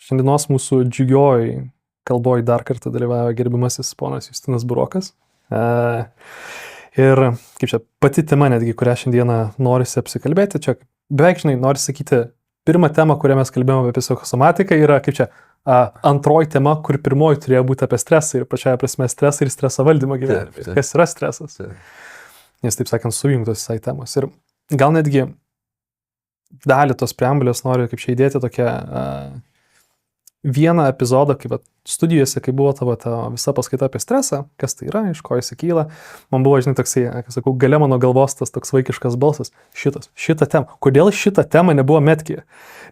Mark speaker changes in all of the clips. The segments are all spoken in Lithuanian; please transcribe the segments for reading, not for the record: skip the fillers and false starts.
Speaker 1: Šiandienos mūsų džiugioj kalboj dar kartą dalyvauja gerbiamasis ponas Justinas Burokas. Ir kaip čia, pati tema netgi, kurią šiandieną norisi apsikalbėti, čia beveik, noriu sakyti, pirmą temą, kurią mes kalbėjome apie psichosomatiką, yra kaip čia, antroji tema, kur pirmoji turėjo būti apie stresą ir pačiaja prasme stresą ir streso valdymą gyvenime. Kas yra stresas? Nes, taip sakant, sujungtos visai temos. Ir gal netgi dalį tos preambulės noriu kaip čia įdėti tokią vieną epizodą, kaip studijose, kai buvo tavo ta visa paskaita apie stresą, kas tai yra, iš ko jis kyla. Man buvo, žinai, toksai, kaip sakau, gale mano galvos tas toks vaikiškas balsas. Šitą temą. Kodėl šitą temą nebuvo metkyje?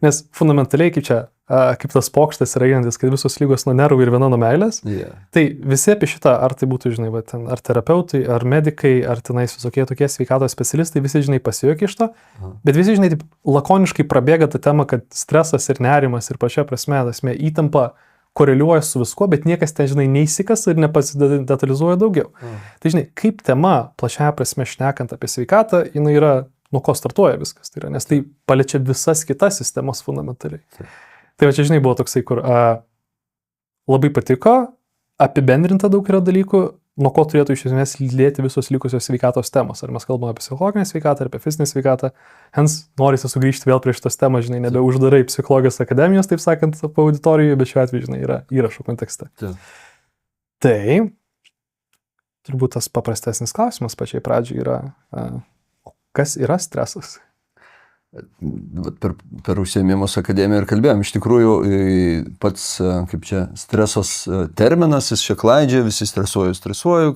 Speaker 1: Nes fundamentaliai, kaip čia, kaip tas pokštas yra einantis, kad visos lygos nuo nervų ir viena nuo meilės. Tai visi apie šitą, ar tai būtų, žinai, ar terapeutai, ar medikai, ar tenais visokie tokie sveikatos specialistai, visi, žinai, pasijuokia iš to, bet visi, žinai, taip lakoniškai prabėga tą temą, kad stresas ir nerimas ir pačia prasme, įtampa koreliuoja su viskuo, bet niekas ten, žinai, neįsikas ir nepasidetalizuoja daugiau. Tai, žinai, kaip tema, plačiaja prasme šnekant apie sveikatą, jinai yra, nuo ko startuoja viskas, tai yra, nes tai paliečia visas kitas sistemas fundamentaliai. Tai va čia, žinai, buvo toksai, kur labai patiko, apibendrinta daug yra dalykų, nuo ko turėtų iš esmės lydėti visos likusios sveikatos temos. Ar mes kalbame apie psichologinę sveikatą, ar apie fizinę sveikatą. Hens norisi sugrįžti vėl prie šitos temos, žinai, nebeuždarai psichologijos akademijos, taip sakant, po auditorijoje, bet šiuo atveju, žinai, yra įrašo kontekste. Tai turbūt tas paprastesnis klausimas pačiai pradžiai yra, kas yra stresas?
Speaker 2: Per užsiėmimus akademiją ir kalbėjom. Iš tikrųjų, pats, kaip čia, stresos terminas, jis čia klaidžia, visi stresuoju,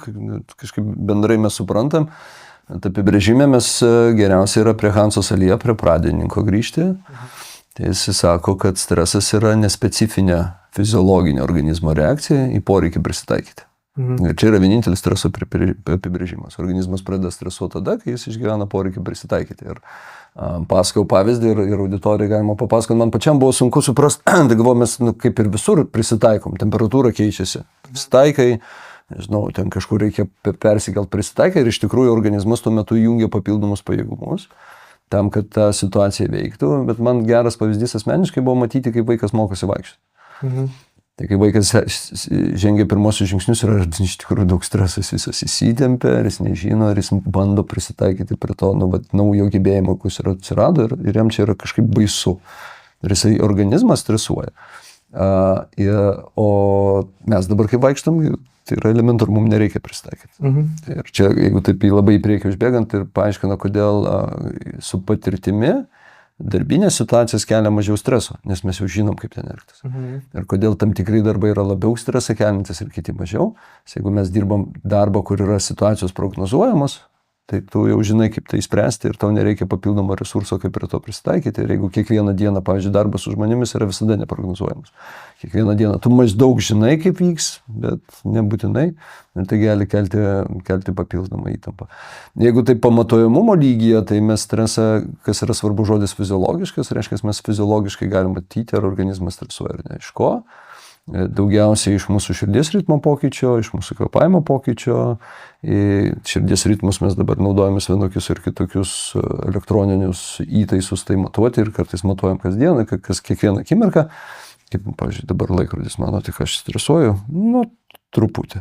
Speaker 2: kažkaip bendrai mes suprantam. Apibrėžime mes geriausiai yra prie Hanso Salyje, prie pradininko grįžti. Tai jis sako, kad stresas yra nespecifinė fiziologinė organizmo reakcija į poreikį prisitaikyti. Ir čia yra vienintelis streso apibrėžimas. Organizmas pradeda stresuoti tada, kai jis išgyvena poreikį prisitaikyti. Ir pasakau pavyzdį ir auditorijai galima papasakoti. Man pačiam buvo sunku suprasti, tai galvoju, mes kaip ir visur prisitaikom, temperatūra keičiasi. Prisitaikai, nežinau, ten kažkur reikia persikelt prisitaikai ir iš tikrųjų organizmas tuo metu jungia papildomus pajėgumus tam, kad ta situacija veiktų. Bet man geras pavyzdys asmeniškai buvo matyti, kaip vaikas mokosi vaikščioti. Tai kai vaikas žengia pirmosius žingsnius ir iš tikrųjų daug stresas, visas įsitempia, ir jis nežino, ir jis bando prisitaikyti prie to naujo gebėjimo, kuris atsirado ir jam čia yra kažkaip baisu. Ir jisai organizmas stresuoja. O mes dabar kaip vaikštam, tai yra elementaru, mums nereikia prisitaikyti. Ir čia, jeigu taip labai į priekį užbėgant ir paaiškina, kodėl su patirtimi darbinės situacijas kelia mažiau streso, nes mes jau žinom, kaip ten elgtis. Ir kodėl tam tikrai darbai yra labiau stresą keliantis ir kiti mažiau. Jeigu mes dirbam darbą, kur yra situacijos prognozuojamos, tai tu jau žinai, kaip tai spręsti ir tau nereikia papildomo resurso, kaip prie to prisitaikyti. Ir jeigu kiekvieną dieną, pavyzdžiui, darbas su žmonėmis yra visada neprognozuojamas. Kiekvieną dieną tu maždaug žinai, kaip vyks, bet nebūtinai. Ir tai gali kelti papildomą įtampą. Jeigu tai pamatuojamumo lygyje, tai mes stresą, kas yra svarbu žodis fiziologiškas, reiškia, mes fiziologiškai galim matyti, ar organizmas stresuoja ar ne. Iš ko? Daugiausiai iš mūsų širdies ritmo pokyčio, iš mūsų kvėpavimo pokyčio. Širdies ritmus mes dabar naudojame vienokius ir kitokius elektroninius įtaisus tai matuoti ir kartais matuojam kasdieną, kiekvieną akimirką. Kaip, pavyzdžiui, dabar laikrodis mano, tik aš stresuoju, truputį.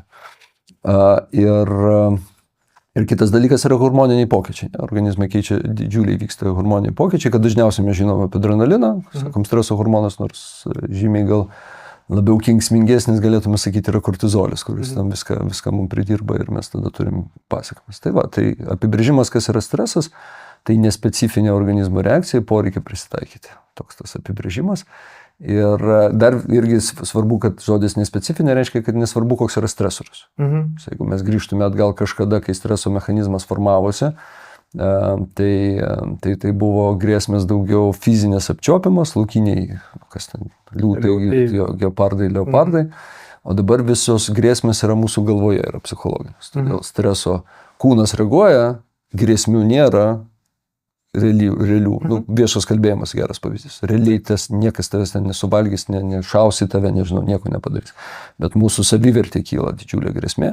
Speaker 2: Ir kitas dalykas yra hormoniniai pokyčiai. Organizme didžiuliai vyksta hormoniniai pokyčiai, kad dažniausiai mes žinom apie adrenaliną, sakom, streso hormonas, nors žymiai gal labiau kenksmingesnis, galėtume sakyti, yra kortizolis, kuris tam viską mums pridirba ir mes tada turim pasekmes. Tai va, tai apibrėžimas, kas yra stresas, tai nespecifinė organizmo reakcija, poreikia prisitaikyti. Toks tas apibrėžimas. Ir dar irgi svarbu, kad žodis nespecifinė reiškia, kad nesvarbu, koks yra stresorius. Jeigu mes grįžtume atgal kažkada, kai streso mechanizmas formavosi, tai buvo grėsmės daugiau fizinės apčiopiamos, laukiniai, kas ten, liūtai, gepardai, leopardai, o dabar visos grėsmės yra mūsų galvoje, yra psichologinės. Todėl streso kūnas reaguoja, grėsmių nėra, realių. Viešas kalbėjimas geras pavyzdys. Realiai niekas tavęs ten nesuvalgys, nešaus į tave, nežinau, nieko nepadarys. Bet mūsų savivertė kyla didžiulė grėsmė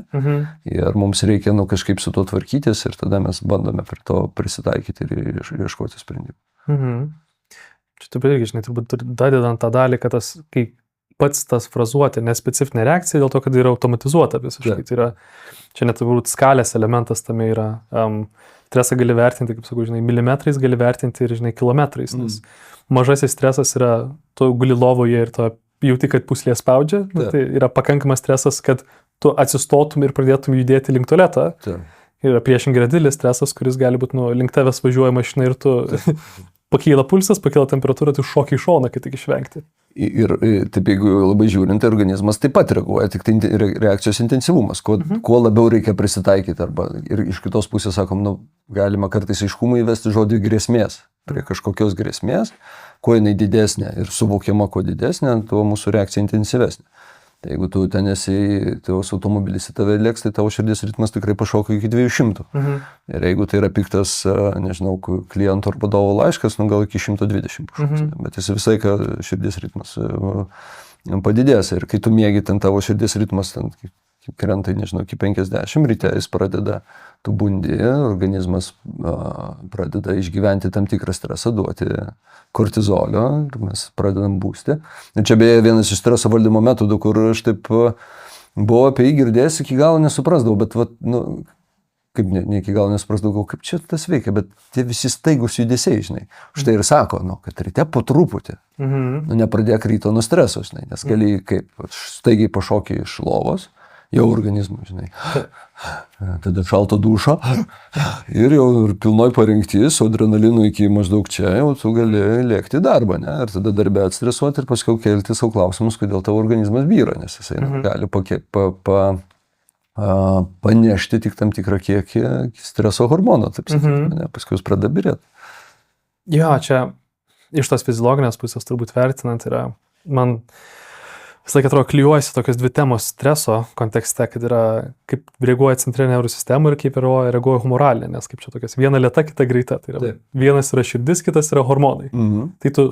Speaker 2: ir mums reikia kažkaip su to tvarkytis ir tada mes bandome prie to prisitaikyti ir ieškoti sprendimų.
Speaker 1: Čia taip irgi, žinai, turbūt dadedant tą dalį, kad kai pats tas frazuotė, nespecifinė reakcija dėl to, kad yra automatizuota visiškai. Tai yra, čia net turbūt skalės elementas tame yra. Stresą gali vertinti, kaip sakau, žinai, milimetrais gali vertinti ir, žinai, kilometrais, nes mažasis stresas yra, tu guli lovoje ir tu jauti, kad puslė spaudžia, tai yra pakankamas stresas, kad tu atsistotum ir pradėtum judėti link tualeto. Ir priešingai yra didelis stresas, kuris gali būti link tavęs važiuoja mašina ir tu pakyla pulsas, pakyla temperatūra, tu šoki į šoną, kad tik išvengti.
Speaker 2: Ir taip, jeigu labai žiūrint, organizmas taip pat reaguoja, tik tai reakcijos intensyvumas, kuo labiau reikia prisitaikyti. Arba ir iš kitos pusės sakom, galima kartais aiškumą įvesti žodį grėsmės. Prie kažkokios grėsmės, kuo jinai didesnė ir suvokiama, kuo didesnė, tuo mūsų reakcija intensyvesnė. Tai jeigu tu ten esi, tavo automobilis į tave lėks, tai tavo širdies ritmas tikrai pašoka iki 200. Ir jeigu tai yra piktas, nežinau, kliento ar vadovo laiškas, gal iki 120 pašoks. Bet jis visai, kad širdies ritmas padidės. Ir kai tu miegi, ten tavo širdies ritmas ten krenta, nežinau, iki 50, ryte jis pradeda, tu bundi, organizmas pradeda išgyventi tam tikrą stresą, duoti kortizolio ir mes pradedam būsti. Ir čia beje vienas iš streso valdymo metodų, kur aš taip buvau apie jį girdėjęs, iki galo nesuprasdavau, bet kaip ne iki galo nesuprasdavau, kaip čia tas veikia, bet tie visi staigus judesiai, žinai. Štai ir sako, kad ryte po truputį, nepradėk ryto nuo streso, žinai, nes gali kaip staigiai pašokį iš lovos, jau organizmui, žinai. Tada šalto dušo ir jau pilnoj parengti su adrenalinu iki maždaug čia, jau tu gali lėkti į darbą, ne? Ir tada darbę atstresuoti ir paskui kelti savo klausimus, kodėl tavo organizmas byra, nes jisai gali panešti tik tam tikrą kiekį streso hormono, taip sakyti, ne? Paskui jis pradeda byrėti.
Speaker 1: Jo, čia iš tos fiziologinės pusės turbūt vertinant yra, man visą laiką atrodo, klijuojasi tokios dvi temos streso kontekste, kad yra kaip reaguoja centrinė nervų sistema ir kaip reaguoja humoralinė, nes kaip čia tokias viena lėta, kita greita. Tai yra, vienas yra širdis, kitas yra hormonai. Tai tu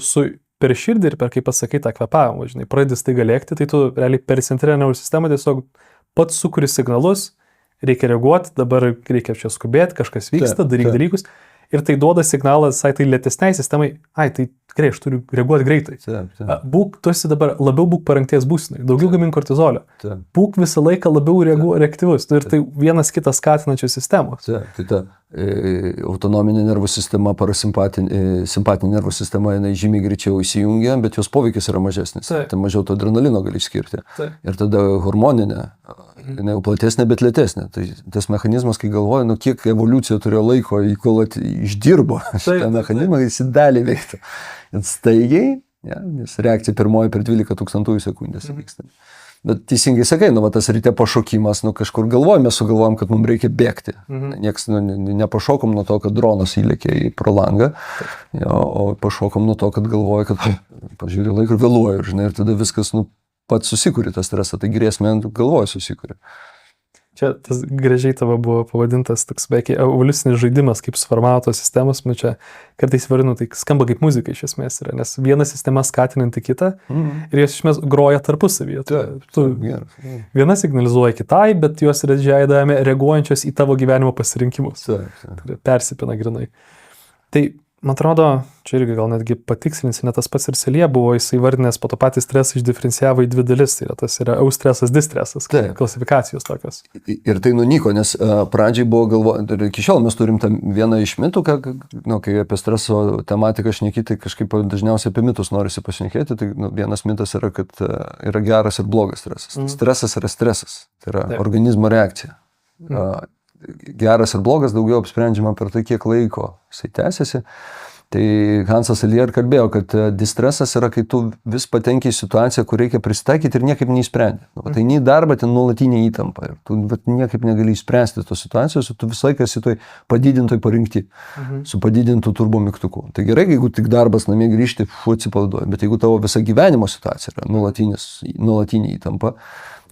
Speaker 1: per širdį ir per, kaip pasakai, tą kvėpavimą, žinai, pradedi staiga lėkti, tai tu realiai per centrinę nervų sistemą tiesiog pats sukuri signalus, reikia reaguoti, dabar reikia čia skubėti, kažkas vyksta, daryti dalykus. Ir tai duoda signalą visai tai lėtesniai sistemai, tai gerai, aš turiu reaguoti greitai. Tu esi dabar labiau būk parengties būsenai, daugiau gamink kortizolio. Būk visą laiką labiau reaktyvus. Ir tai vienas kitas skatinančios sistemos.
Speaker 2: Autonominė nervų sistema, simpatinė nervų sistema, jinai žymiai greičiau įsijungia, bet jos poveikis yra mažesnis. Tai mažiau to adrenalino gali išskirti. Ir tada hormoninė, jinai jau platesnė, bet lėtesnė. Tai tas mechanizmas, kai galvoju, kiek evoliucija turėjo laiko, kol išdirbo šitą mechanizmą, jis dalį veiktų. Ir staigiai, nes reakcija pirmoji per 12 000 sekundės vyksta. Bet teisingai sakai, tas ryte pašokimas, kažkur mes sugalvojom, kad mums reikia bėgti. Niekas nepašokom nuo to, kad dronas įlėkė pro langą, o pašokom nuo to, kad galvoja, kad pažiūrė laiką ir vėluoju, žinai, ir tada viskas pats susikūrė tą stresą, tai grėsmė galvoja susikūrė.
Speaker 1: Čia tas gražiai tavo buvo pavadintas toks beveik evoliucinis žaidimas, kaip suformavo tos sistemos, čia kartais varinu, tai skamba kaip muzika iš esmės yra, nes viena sistema skatinanti kitą ir jos iš esmės groja tarpusavyje. Viena signalizuoja kitai, bet jos yra didžiąja dalimi reaguojančios į tavo gyvenimo pasirinkimus. Persipina grinai. Tai man atrodo, čia irgi gal netgi patikslinsi, net tas pats ir Selija buvo, jisai vardinės po to patį stresą išdiferencijavo į dvi dalis, tai tas yra eustresas, distresas, klasifikacijos tokios.
Speaker 2: Ir tai nunyko, nes pradžiai buvo galvojant, ir iki šiol mes turim tą vieną iš mitų, kai apie streso tematiką šnekėti, kažkaip dažniausiai apie mitus norisi pašnekėti, tai vienas mitas yra, kad yra geras ir blogas stresas. Stresas yra stresas, tai yra organizmo reakcija. Geras ir blogas daugiau apsprendžiama per tai, kiek laiko jisai tęsiasi. Tai Hansas Selija kalbėjo, kad distresas yra, kai tu vis patenki į situaciją, kur reikia prisitaikyti ir niekaip neįsprendi. Tai nei darbą, ten nuolatinė įtampa. Ir tu niekaip negali įspręsti tos situacijos, tu visą laiką esi toj padidintoj parinkti, su padidintu turbo mygtuku. Tai gerai, jeigu tik darbas namie grįžti, atsipalaiduoji. Bet jeigu tavo visa gyvenimo situacija yra nuolatinė įtampa,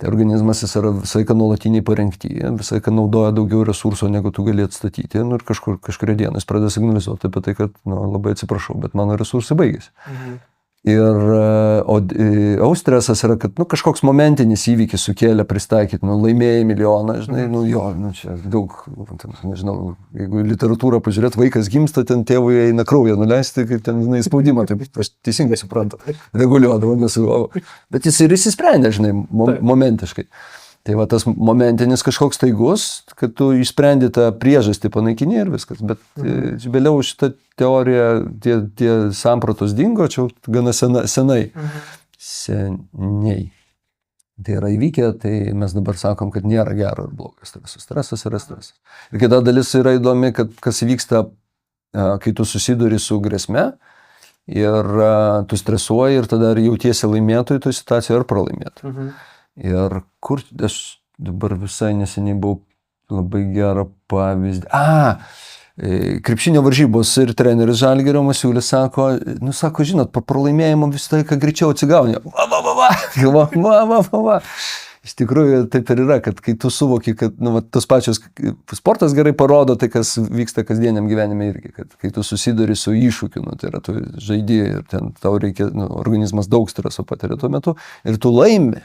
Speaker 2: tai organizmas jis yra visą laiką nuolatiniai parengti, visą laiką naudoja daugiau resursų, negu tu gali atstatyti. Ir kažkuria diena jis pradeda signalizuoti apie tai, kad labai atsiprašau, bet mano resursai baigėsi. Stresas yra, kad kažkoks momentinis įvykis sukėlė pristaikyti, laimėjai milijoną, žinai, čia daug, nežinau, jeigu literatūrą pažiūrėt, vaikas gimsta, ten tėvui eina kraują nuleisti, kaip ten, žinai, spaudimą, taip aš teisingai suprantu, reguliuodavo, nesugalvo. Bet jis ir įsisprendė, žinai, momentiškai. Tai va tas momentinis kažkoks taigus, kad tu išsprendi tą priežastį, panaikini ir viskas. Bet vėliau šitą teoriją, tie sampratos dingo, čia gana senai. Seniai. Tai yra įvykę, tai mes dabar sakom, kad nėra gero ir blogo streso. Stresas yra stresas. Ir kita dalis yra įdomi, kad kas vyksta, kai tu susiduri su grėsme ir tu stresuoji ir tada jautiesi laimėtojų toj situacijoje ar pralaimėtojų. Ir kur aš dabar visai neseniai buvau labai gerą pavyzdį. Krepšinio varžybos ir treneris Žalgirio Masiulis sako, žinot, po pralaimėjimo vis tai, ką greičiau atsigauni. Iš tikrųjų taip ir yra, kad kai tu suvoki, kad tos pačios sportas gerai parodo tai, kas vyksta kasdieniam gyvenime irgi, kad kai tu susiduri su iššūkiu, tai yra tu žaidi ir ten tau reikia, organizmas daug streso patiria tuo metu ir tu laimi.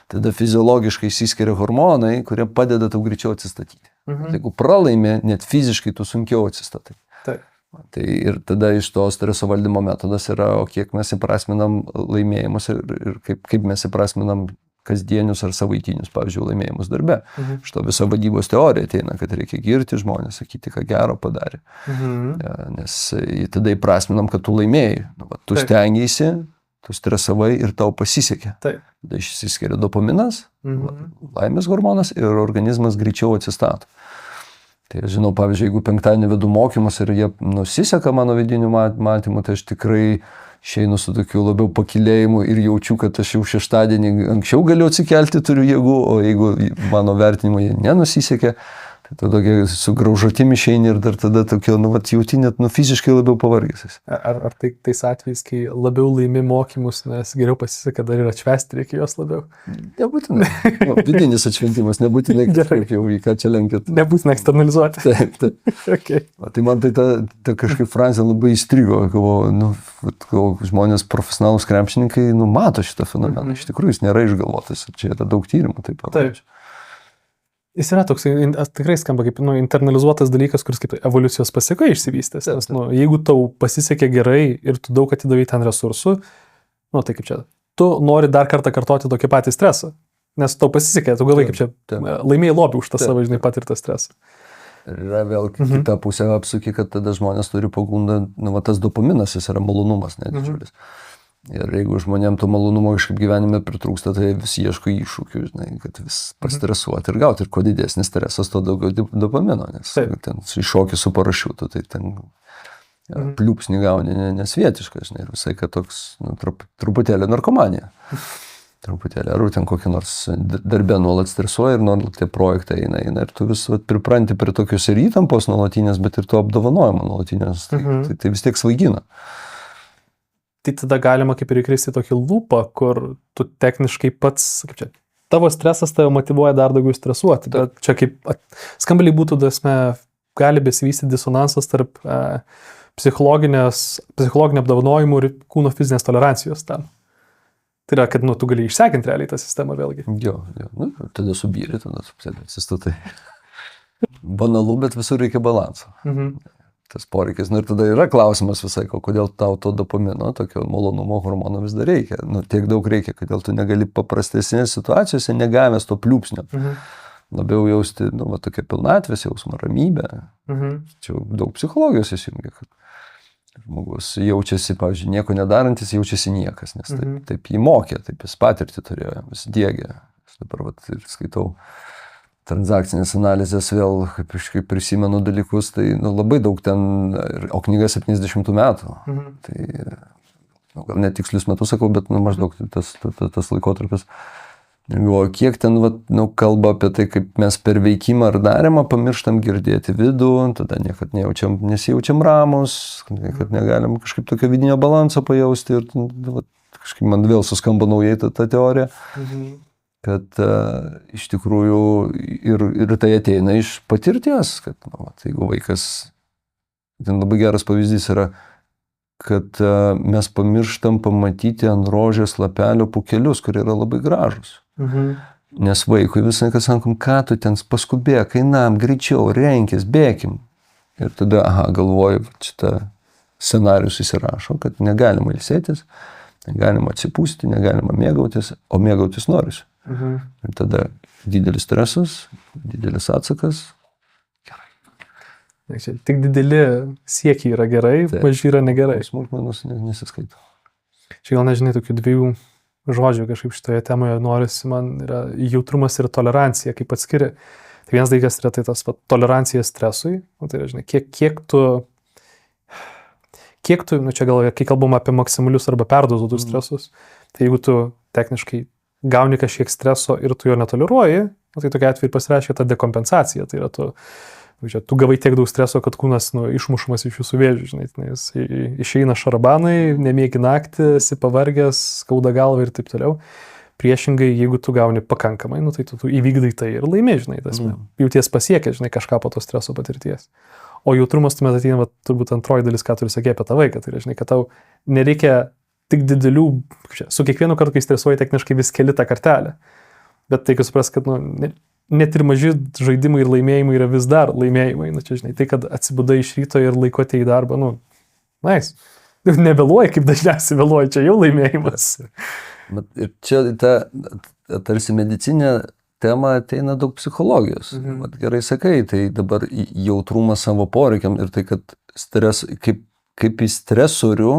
Speaker 2: Tada fiziologiškai išsiskiria hormonai, kurie padeda tau greičiau atsistatyti. Jeigu pralaimi, net fiziškai tu sunkiau atsistatai.
Speaker 1: Taip.
Speaker 2: Tai ir tada iš to streso valdymo metodas yra, o kiek mes įprasminam laimėjimus ir kaip mes įprasminam kasdienius ar savaitinius, pavyzdžiui, laimėjimus darbe. Iš to visa vadybos teorija ateina, kad reikia girti žmonės, sakyti, ką gero padarė. Nes tada įprasminam, kad tu laimėjai. Tu stengiaisi, tu stresavai ir tau pasisekė.
Speaker 1: Taip.
Speaker 2: Tada išsiskiria dopaminas, laimės hormonas ir organizmas greičiau atsistato. Tai aš žinau, pavyzdžiui, jeigu penktadienį vedu mokymus ir jie nusiseka mano vidiniu matymu, tai aš tikrai išeinu su tokiu labiau pakilėjimu ir jaučiu, kad aš jau šeštadienį anksčiau galiu atsikelti, turiu jėgų, o jeigu mano vertinimu jie nenusisekė, tai tokia su graužatim išeini ir dar tada tokio, jauti net fiziškai labiau pavargęs.
Speaker 1: Ar tais atvejais, kai labiau laimi mokymus, nes geriau pasiseka, dar ir atšvesti reikia jos labiau?
Speaker 2: Nebūtinai. Vidinis atšventimas, nebūtinai kažkaip jau į ką čia lenkit.
Speaker 1: Nebūtinai eksternalizuoti.
Speaker 2: Taip.
Speaker 1: Okay.
Speaker 2: Tai man tai ta kažkaip frazė labai įstrigo, žmonės profesionalūs krepšininkai mato šitą fenomeną. Iš tikrųjų, jis nėra išgalvotas. Čia yra daug tyrimų.
Speaker 1: Taip. Jis yra toks, tikrai skamba kaip internalizuotas dalykas, kuris kaip evoliucijos pasekoje išsivystęs. Nes, jeigu tau pasisekė gerai ir tu daug atidavai ten resursų, tai kaip čia, tu nori dar kartą kartoti tokį patį stresą. Nes tau pasisekė, tu galai kaip čia laimėjai lobį už tą savo, patirtą stresą.
Speaker 2: Ir yra vėl kita pusė apsuki, kad tada žmonės turi pagundą, tas dopaminas, jis yra malonumas, didžiulis. Ir jeigu žmonėm to malonumo kažkaip gyvenime pritrūksta, tai vis ieško iššūkių, kad vis pastresuoti ir gauti. Ir kuo didesnis stresas, to daugiau dopamino, nes ten iššokį su parašiutu, tai ten pliūpsnį gauni nesvietišką, ir visai, kad toks truputėlį narkomanija. Truputėlį, ar ten kokį nors darbę nuolat stresuoja ir nuolat tie projektai eina. Ir tu vis pripranti prie tokios ir įtampos nuolatinės, bet ir to apdovanojimo nuolatinės. Tai vis tiek svaigina.
Speaker 1: Tai tada galima kaip ir įkristi tokį lūpą, kur tu techniškai pats, kaip čia, tavo stresas tave motyvuoja dar daugiau stresuoti, bet čia kaip skambaliai būtų, gali besivystyti disonansas tarp psichologinio apdovanojimų ir kūno fizinės tolerancijos tam. Tai yra, kad tu gali išsekinti realiai tą sistemą vėlgi.
Speaker 2: Jo, tada subyri, tada atsistatai. Banalu, bet visur reikia balanso. Tas poreikis. Ir tada yra klausimas visai, kodėl tau to dopamino, tokio malonumo hormono vis dar reikia. Tiek daug reikia, kodėl tu negali paprastesnės situacijose negavęs to pliūpsnio. Labiau jausti, tokia pilnatvės jausmą, ramybę. Čia daug psichologijos įsijungia, kad žmogus jaučiasi, pavyzdžiui, nieko nedarantis, jaučiasi niekas, nes taip jį mokė, taip jis patirtį turėjo, vis diegė. Aš dabar ir skaitau transakcinės analizės vėl, kaip prisimenu dalykus, tai labai daug ten, o knyga 70 metų. Tai gal netikslius metus sakau, bet maždaug tas laikotarpis. Galvoju, kiek ten kalba apie tai, kaip mes per veikimą ar darymą pamirštam girdėti vidų, tada niekad nesijaučiam ramus, niekad negalim kažkaip tokio vidinio balanso pajausti ir kažkaip man vėl suskamba naujai ta teorija. Kad iš tikrųjų ir tai ateina iš patirties, kad jeigu vaikas, ten labai geras pavyzdys yra, kad mes pamirštam pamatyti ant rožės lapelio pūkelius, kurie yra labai gražus. Nes vaikui visą laiką sakom, ką tu ten paskubėk, einam, greičiau, renkis, bėkim. Ir tada, galvoju, šitą scenarius įsirašo, kad negalima ilsėtis, negalima atsipūsti, negalima mėgautis, o mėgautis norisi. Ir tada didelis stresas, didelis atsakas.
Speaker 1: Gerai. Tik dideli siekiai yra gerai, maži yra negerai.
Speaker 2: Smulkmenos nesiskaito.
Speaker 1: Čia gal nežinai tokių dviejų žodžių kažkaip šitoje temoje norisi, man yra jautrumas ir tolerancija, kaip atskiri. Tai vienas dalykas yra tai tas tolerancija stresui, tai yra, žinai, kiek tu, čia gal, kai kalbam apie maksimalius arba perdozuotus stresus, tai jeigu tu techniškai gauni kažkiek streso ir tu jo netoleruoji, tai tokia atveju pasireiškia ta dekompensacija, tai yra tu gavai tiek daug streso, kad kūnas išmušamas iš jūsų vėžių, žinai, nes išeina šarabanai, nemiegi naktį, esi pavargęs, skauda galva ir taip toliau. Priešingai, jeigu tu gauni pakankamai, tai tu įvykdai tai ir laimė, žinai, jauties pasiekė, žinai, kažką po to streso patirties. O jautrumas tuomet ateina, turbūt antroji dalis, ką turi sakyti apie tą vaiką, tai yra, žinai, kad tau nereikia tik didelių, su kiekvienu kartu, kai stresuoji, techniškai vis keli tą kartelę. Bet tai, kad supras, kad, net ir maži žaidimai ir laimėjimai yra vis dar laimėjimai. Čia, žinai, tai, kad atsibudai iš ryto ir laiko atėjai į darbą, nice. Nevėluoji, kaip dažniausiai vėluoji, čia jau laimėjimas.
Speaker 2: Ir čia ta tarsi medicinė tema ateina daug psichologijos. Gerai sakai, tai dabar jautrumas savo poreikiam ir tai, kad kaip į stresorių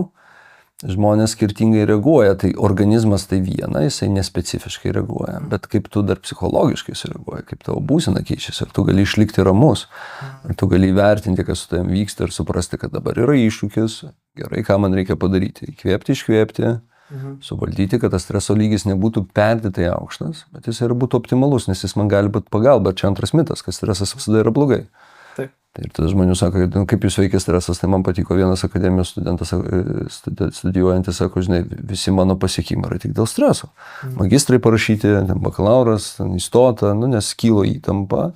Speaker 2: žmonės skirtingai reaguoja, tai organizmas tai viena, jisai nespecifiškai reaguoja, bet kaip tu dar psichologiškai sureaguoji, kaip tavo būsena keičiasi, ar tu gali išlikti ramus, ar tu gali įvertinti, kas su tavim vyksta ir suprasti, kad dabar yra iššūkis, gerai, ką man reikia padaryti, įkvėpti, iškvėpti, suvaldyti, kad tas streso lygis nebūtų perdėtai aukštas, bet jis ir būtų optimalus, nes jis man gali būti pagalba, čia antras mitas, kad stresas visada yra blogai. Ir tada žmonių sako, kaip jūs veikia stresas, tai man patiko vienas akademijos studentas studijuojantis, sako, žinai, visi mano pasiekimai yra tik dėl streso. Magistrai parašyti, bakalauras, įstota, nes kilo įtampa,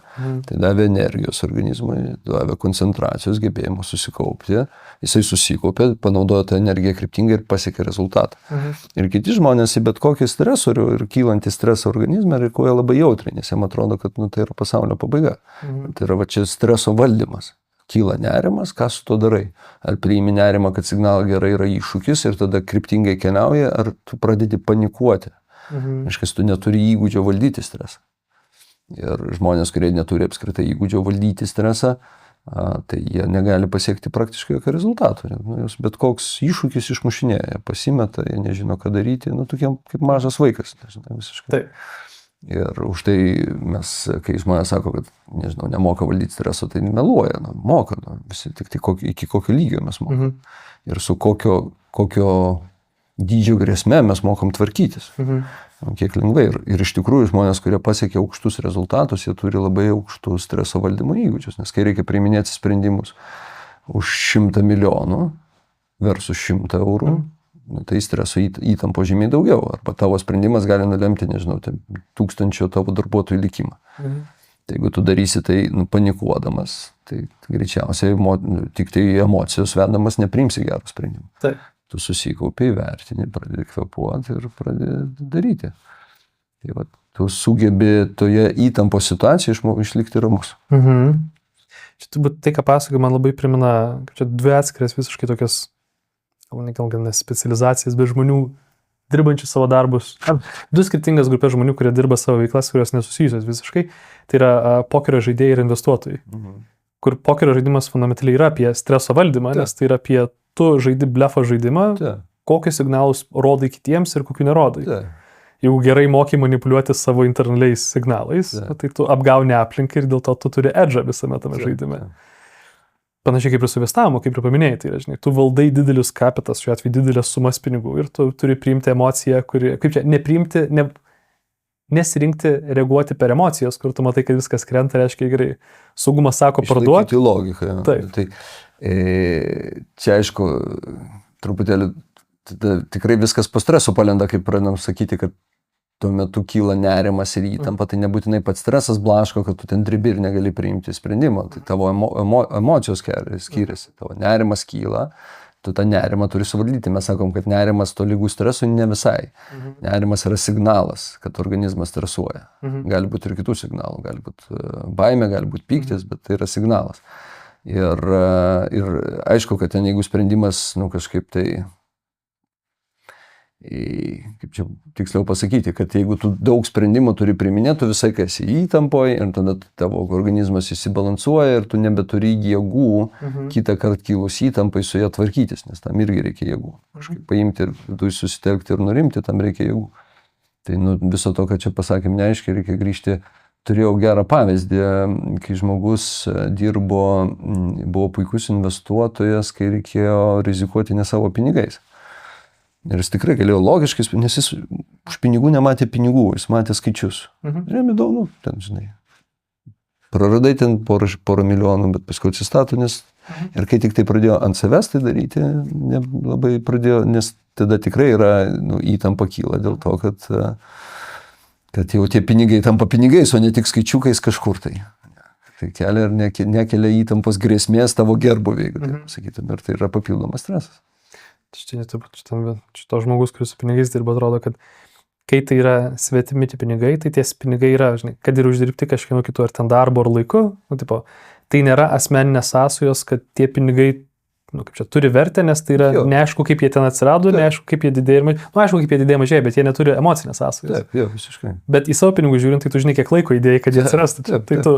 Speaker 2: tai davė energijos organizmui, davė koncentracijos, gebėjimo susikaupti, jisai susikaupė, panaudojo tą energiją kryptingai ir pasiekė rezultatą. Ir kiti žmonės į bet kokį stresorių ir kylantį stresą organizmą reaguoja labai jautriai, nes jam atrodo, kad tai yra pasaulio pabaiga. Tai yra čia streso valdymas. Kyla nerimas, ką su to darai? Ar priimi nerimą, kad signalą gerai yra iššūkis ir tada kryptingai keliauja, ar tu pradedi panikuoti? Reiškia, tu neturi įgūdžio valdyti stresą. Ir žmonės, kurie neturi apskritai įgūdžio valdyti stresą, tai jie negali pasiekti praktiškai jokio rezultato. Jos bet koks iššūkis išmušinėja, pasimeta, jie nežino, ką daryti, tokiem kaip mažas vaikas. Nežinau, visiškai.
Speaker 1: Taip.
Speaker 2: Ir už tai mes, kai žmonės sako, kad, nežinau, nemoka valdyti streso, tai meluoja, moka, visi tik iki kokio lygio mes mokam. Ir su kokio dydžio grėsme mes mokam tvarkytis. Kiek lengvai. Ir iš tikrųjų žmonės, kurie pasiekia aukštus rezultatus, jie turi labai aukštus streso valdymo įgūdžius, nes kai reikia priiminėti sprendimus už 100 milijonų versus 100 eurų, tai streso įtampo žymiai daugiau. Arba tavo sprendimas gali nulemti, nežinau, 1000 tavo darbuotojų likimą. Tai jeigu tu darysi tai panikuodamas, tai greičiausiai tik tai emocijos vedamas nepriimsi gerą sprendimą.
Speaker 1: Taip.
Speaker 2: Tu susikaupi, vertini, pradedi kvėpuoti ir pradedi daryti. Tai va, tu sugebi toje įtampo situacijoje išlikti ramus.
Speaker 1: Čia turbūt tai, ką pasakoju, man labai primena, kad čia dvi atskiras visiškai tokias gal ne specializacijas, bet žmonių dirbančių savo darbus. Du skirtingas grupės žmonių, kurie dirba savo veiklas, kurios nesusijusios visiškai. Tai yra pokerio žaidėjai ir investuotojai. Kur pokerio žaidimas fundamentaliai yra apie streso valdymą, nes tai yra apie tu žaidi blefo žaidimą, kokius signalus rodai kitiems ir kokių nerodai. Jeigu gerai moki manipuliuoti savo internaliais signalais, tai tu apgauni aplinką ir dėl to tu turi edžą visame tame žaidime. Panašiai kaip ir su investavimu, kaip ir paminėjai, tai yra, žinai, tu valdai didelius kapitas, šiuo atveju didelės sumas pinigų ir tu turi priimti emociją, kaip čia, nepriimti, nesirinkti, reaguoti per emocijas, kur tu matai, kad viskas krenta, reiškia gerai. Saugumas sako parduoti.
Speaker 2: Tai logika.
Speaker 1: Taip.
Speaker 2: Tai čia aišku, truputėlį tikrai viskas po streso palenda, kaip pradedam sakyti, kad tuo metu kyla nerimas ir įtampa, tai nebūtinai pats stresas blaško, kad tu ten dribi ir negali priimti sprendimą. Tai tavo emocijos skiriasi, tavo nerimas kyla, tu tą nerimą turi suvaldyti. Mes sakom, kad nerimas tolygus stresui ne visai. Nerimas yra signalas, kad organizmas stresuoja. Gali būti ir kitų signalų, gali būti baimė, gali būti pyktis, bet tai yra signalas. Ir aišku, kad ten jeigu sprendimas, kažkaip tai, kaip čia tiksliau pasakyti, kad jeigu tu daug sprendimų turi priiminėti, tu visai kas įtampoje ir tada tavo organizmas įsibalansuoja ir tu nebeturi jėgų kitą kartą kilus įtampai su ją tvarkytis, nes tam irgi reikia jėgų. Kažkaip paimti ir vidui susitelkti ir nurimti, tam reikia jėgų. Tai viso to, ką čia pasakėm, neaiškiai, reikia grįžti. Turėjau gerą pavyzdį, kai žmogus buvo puikus investuotojas, kai reikėjo rizikuoti ne savo pinigais. Ir jis tikrai galėjo logiškai, nes jis už pinigų nematė pinigų, jis matė skaičius. Ir jam įdomu, ten, žinai, praradai ten porą milijonų, bet paskui atsistato, nes ir kai tik tai pradėjo ant savęs tai daryti, labai pradėjo, nes tada tikrai yra įtampa kyla dėl to, kad jau tie pinigai tampa pinigais, o ne tik skaičiukais kažkur tai. Tai kelia ir nekelia įtampos grėsmės tavo gerbūviui, jeigu taip sakytum, ir tai yra papildomas stresas.
Speaker 1: Šito žmogus, kuris su pinigais dirba, atrodo, kad kai tai yra svetimi pinigai, tai tie pinigai yra, žinai, kad ir uždirbti kažkieno kitų, ar ten darbo, ar laiku, tai nėra asmeninės sąsajos, kad tie pinigai, kaip čia, turi vertę, nes tai yra neaišku, kaip jie ten atsirado, neaišku, kaip jie didėja ir mažėja. Aišku, kaip jie didėja mažėja, bet jie neturi emocinės sąsajos.
Speaker 2: Taip, visiškai.
Speaker 1: Bet į savo pinigų žiūrint, tai tu žinai, kiek laiko įdėjai, kad jie atsirastų. Tai tu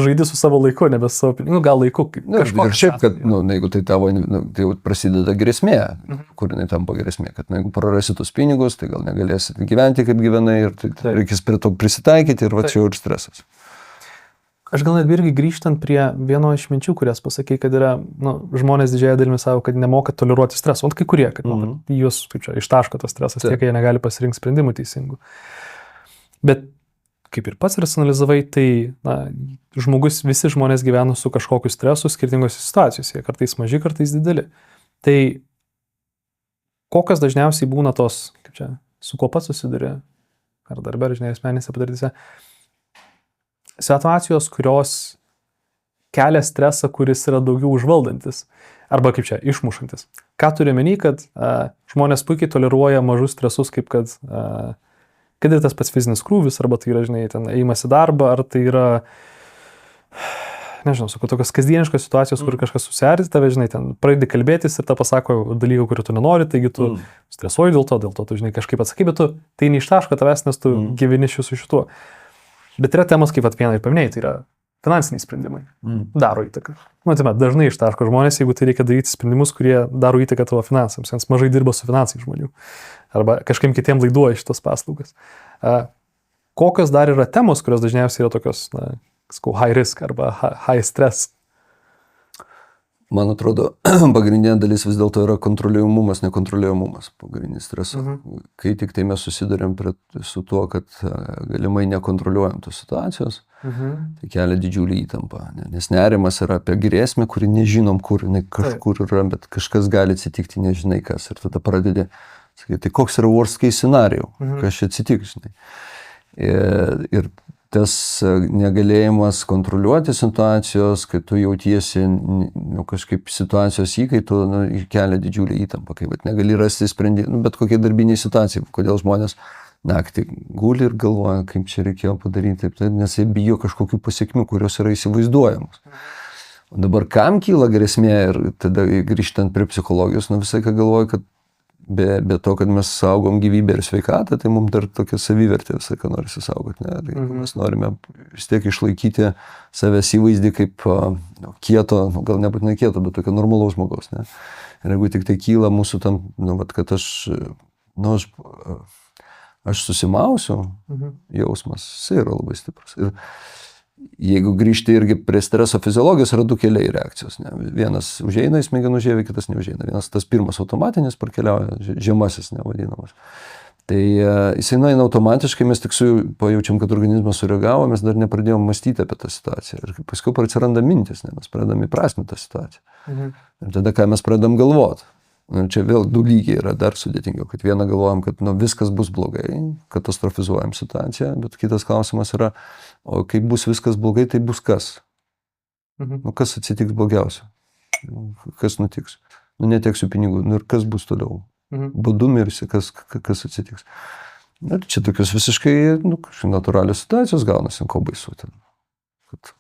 Speaker 1: žaidi su savo laiku, nebe su savo pinigų, gal laiku.
Speaker 2: Ir šiaip, kad, jeigu tai tavo, tai prasideda grėsmė, kur jinai tampa grėsmė, kad jeigu prarasi tus pinigus, tai gal negalėsi gyventi, kaip gyvenai, ir tai reikės prie to prisitaikyti, ir va čia jau ir stresas.
Speaker 1: Aš gal net irgi grįžtant prie vieno iš minčių, kurias pasakei, kad yra, žmonės didžiąją dalimi savo, kad nemoka toleruoti streso. O kai kurie, kad jūs, kaip čia, ištaško tas stresas, tiek, kad jie negali pasirinkti sprendimų teisingų. Bet kaip ir pats racionalizavai, tai visi žmonės gyvena su kažkokiu stresu skirtingose situacijose. Jie kartais maži, kartais dideli. Tai kokios dažniausiai būna tos, kaip čia, su kuo pats susiduria, ar darbe, ar žinai, asmeninėse patirtyse, situacijos, kurios kelia stresą, kuris yra daugiau užvaldantis, arba kaip čia, išmušantis. Ką turiu omeny, kad žmonės puikiai toleruoja mažus stresus, kaip kad ir tas pats fizinis krūvis, arba tai yra, žinai, ten ėjimas į darbą, ar tai yra, nežinau, sakau, tokios kasdieniškos situacijos, kur kažkas susierzi tave, žinai, ten pradedi kalbėtis ir ta pasako dalykų, kurių tu nenori, taigi tu stresuoji dėl to tu, žinai, kažkaip atsakai, bet tu tai neištaško tavęs, nes tu gyveni su šituo. Bet yra temos, kaip vieną ir paminėjai, tai yra finansiniai sprendimai. Daro įtaką. Dažnai ištaško žmonės, jeigu tai reikia daryti sprendimus, kurie daro įtaką tavo finansams, nes mažai dirba su finansais žmonių. Arba kažkaip kitiem laiduoja šitas paslaugas. Kokios dar yra temos, kurios dažniausiai yra tokios, high risk arba high stress?
Speaker 2: Man atrodo, pagrindinė dalis vis dėlto yra kontroliuojamumas, nekontroliuojamumas. Pagrindinis stresas. Kai tik tai mes susidurėm su tuo, kad galimai nekontroliuojam tos situacijos, tai kelia didžiulį įtampą. Nes nerimas yra apie grėsmę, kuri nežinom, kur jinai kažkur yra, bet kažkas gali atsitikti, nežinai kas. Ir tada pradedi sakyti, tai koks yra worst case scenario, kas čia atsitiks, žinai. Ir tas negalėjimas kontroliuoti situacijos, kai tu jautiesi kažkaip situacijos įkaitų, kelia didžiulį įtampą, kai negali rasti sprendimą, bet kokie darbiniai situacijai, kodėl žmonės naktį guli ir galvoja, kaip čia reikėjo padaryti, nes jie bijo kažkokių pasiekmių, kurios yra įsivaizduojamos. O dabar kam kyla grėsmė ir tada grįžtant prie psichologijos, visai ką galvoju, kad be to, kad mes saugom gyvybę ir sveikatą, tai mums dar tokia savivertė visai, ką norisi saugoti. Tai mes norime vis tiek išlaikyti savęs įvaizdį kaip kieto, gal nebūtinai kieto, bet tokio normalaus žmogaus. Ne? Ir jeigu tik tai kyla mūsų tam, kad aš susimausiu, jausmas, jis yra labai stiprus. Ir jeigu grįžti irgi prie streso fiziologijos, yra du keliai reakcijos. Ne? Vienas užeina į smegenų žievę, kitas neužeina. Vienas tas pirmas automatinis parkeliauja, žemasis nevadinamas. Tai jisai nueina automatiškai, mes tik pajaučiam, kad organizmas sureagavo, mes dar nepradėjom mąstyti apie tą situaciją. Ir paskui atsiranda mintis, mes pradedam įprasminti tą situaciją. Ir tada ką mes pradedam galvoti. Čia vėl du lygiai yra dar sudėtingiau, kad vieną galvojam, kad viskas bus blogai, katastrofizuojam situaciją, bet kitas klausimas yra, o kai bus viskas blogai, tai bus kas? Kas atsitiks blogiausia? Kas nutiks? nu neteksiu pinigų, nu ir kas bus toliau? Badu mirsi, kas atsitiks. Ir čia tokios visiškai, nu, natūralios situacijos gaunasi, ko baisu ten. Kad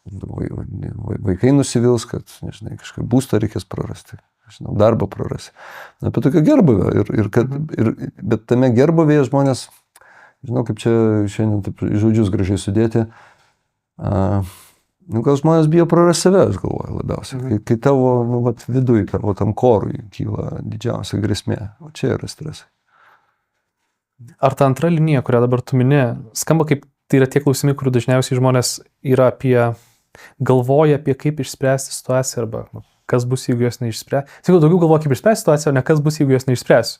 Speaker 2: vaikai nusivils, kad, nežinai, kažkaip būstą reikės prarasti, žinau, darbą prarasti. Apie tokią gerbuvę. Bet tame gerbuvėje žmonės, žinau, kaip čia šiandien taip žodžius gražiai sudėti, nu, gal žmonės bijo prarasti save, aš galvoju, labiausiai. Kai tavo, nu, viduj, tavo tam korui kyla didžiausia grėsmė, o čia yra stresai.
Speaker 1: Ar ta antra linija, kurią dabar tu mini, skamba kaip tai yra tie klausimai, kurių dažniausiai žmonės yra galvoja apie kaip išspręsti situaciją arba kas bus, jeigu jos neišspręs. Sakau, daugiau galvoja, kaip išspręsti situaciją, o ne kas bus, jeigu jos neišspręs.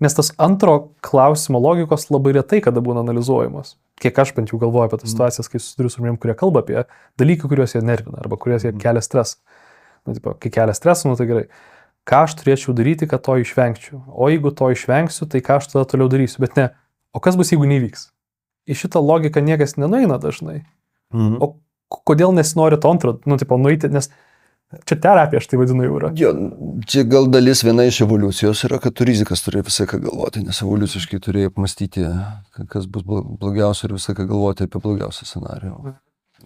Speaker 1: Nes tas antro klausimo logikos labai retai kada būna analizuojamos. Kiek aš bent jau galvoju apie tas situacijas, kai susiduriu su žmonėm, kurie kalba apie dalyką, kuriuos jie nervina arba kuriuos jie kelia stresą. Nu, tipo, kai kelia stresą, nu tai gerai. Ką aš turėčiau daryti, kad to išvengčiau? O jeigu to išvengsiu, tai ką aš tada toliau darysiu? Bet ne, o kas bus, jeigu nevyks? Į šitą logiką niekas nenueina dažnai. O kodėl nesinori to antro, nu, tipo, nueiti, nes čia terapija, aš tai vadinu jau yra.
Speaker 2: Jo, čia gal dalis viena iš evoliucijos yra, kad tu rizikas turi visą ką galvoti, nes evoliuciškai turi apmastyti, kas bus blogiausia ir visą ką galvoti apie blogiausią scenarijų.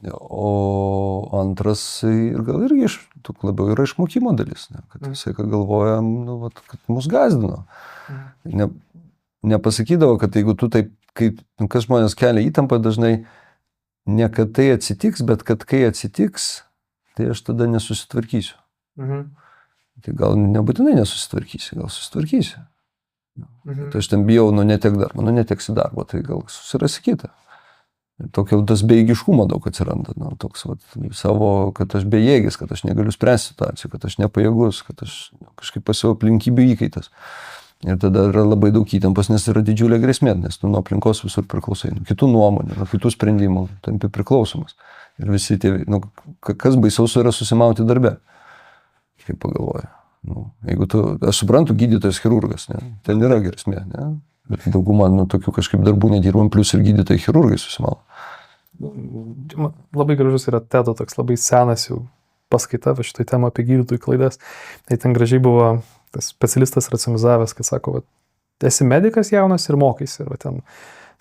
Speaker 2: O antras gal irgi labiau yra išmokimo dalis, ne? Kad visą ką galvojam, nu, kad mus gazdino. Nepasakydavo, kad jeigu tu taip, kas žmonės kelia įtampą dažnai, ne kad tai atsitiks, bet kad kai atsitiks, tai aš tada nesusitvarkysiu. Tai gal nebūtinai nesusitvarkysi, gal susitvarkysi. Tai aš ten bijau, neteksi darbo, tai gal susirasi kitą. Tokio tas bejėgiškumo daug atsiranda, toks savo, kad aš bejėgis, kad aš negaliu spręsti situacijų, kad aš nepajėgus, kad aš kažkaip pasiau aplinkybių įkaitas. Ir tada yra labai daug įtampos, nes yra didžiulė grėsmė, nes tu nuo aplinkos visur priklausai, nuo kitų nuomonių, nuo kitų sprendimų, tampi priklausomas. Ir visi tie, kas baisiaus yra susimauti darbe, kaip pagalvoja. Jeigu aš suprantu, gydytojas chirurgas, ne? Ten yra grėsmė, ne? Bet daugumą tokių kažkaip darbų nedirbam, plus ir gydytojai chirurgai susimauti.
Speaker 1: Labai gražus yra TEDo toks labai senas jau paskaita šitoj tema apie gydytojų klaidas. Tai ten gražiai buvo tas specialistas racionalizavęs, kad sako, esi medikas jaunas ir mokaisi. Ir ten,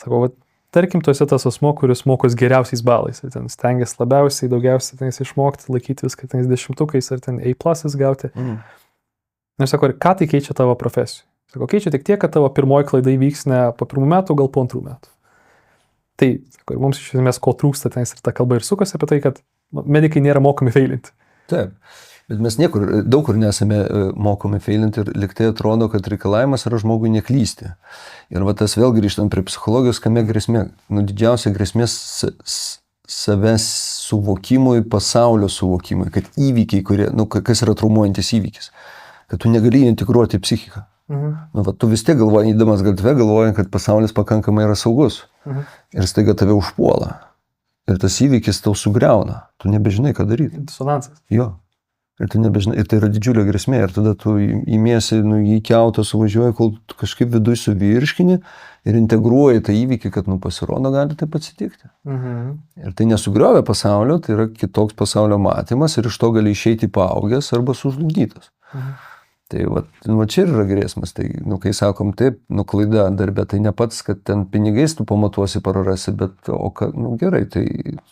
Speaker 1: sako, tarkim, tu esi tas asmo, kuris mokos geriausiais balais. Ir ten stengiasi labiausiai, daugiausiai ten išmokti, laikyti viską ten 10-ukais ar ten A+ gauti. Ir sako, ką tai keičia tavo profesijų? Sako, keičia tik tiek, kad tavo pirmoji klaida įvyks ne po 1 metų, gal po 2 metų. Tai, sako, ir mums iš esmės ko trūksta tenais ir ta kalba ir sukasi apie tai, kad medikai nėra mokomi feilinti.
Speaker 2: Taip, bet mes daug kur nesame mokomi feilinti ir liktai atrodo, kad reikalavimas yra žmogui neklysti. Ir tas vėl grįžtant prie psichologijos, kame grėsmė, didžiausia grėsmė savęs suvokimui, pasaulio suvokimui, kad įvykiai, kurie, kas yra traumuojantis įvykis, kad tu negali integruoti psichiką. Tu vis tiek galvoji, įdamas gatve, galvoji, kad pasaulis pakankamai yra saugus. Ir staiga tave užpuola. Ir tas įvykis tau sugriauna. Tu nebežinai, ką daryti.
Speaker 1: Disonansas.
Speaker 2: Jo. Ir tu nebežinai. Ir tai yra didžiulė grėsmė. Ir tada tu įmiesi, į kiautą suvažiuoji, kol tu kažkaip viduj suvirškini ir integruoji tą įvykį, kad pasirodo gali taip atsitikti. Ir tai nesugriovė pasaulio, tai yra kitoks pasaulio matymas ir iš to gali išeiti paaugęs arba sužlugdytas. Tai čia yra grėsmas, tai, kai sakom taip, klaida darbe, tai ne pats, kad ten pinigais tu pamatuosi prarasi, bet, gerai, tai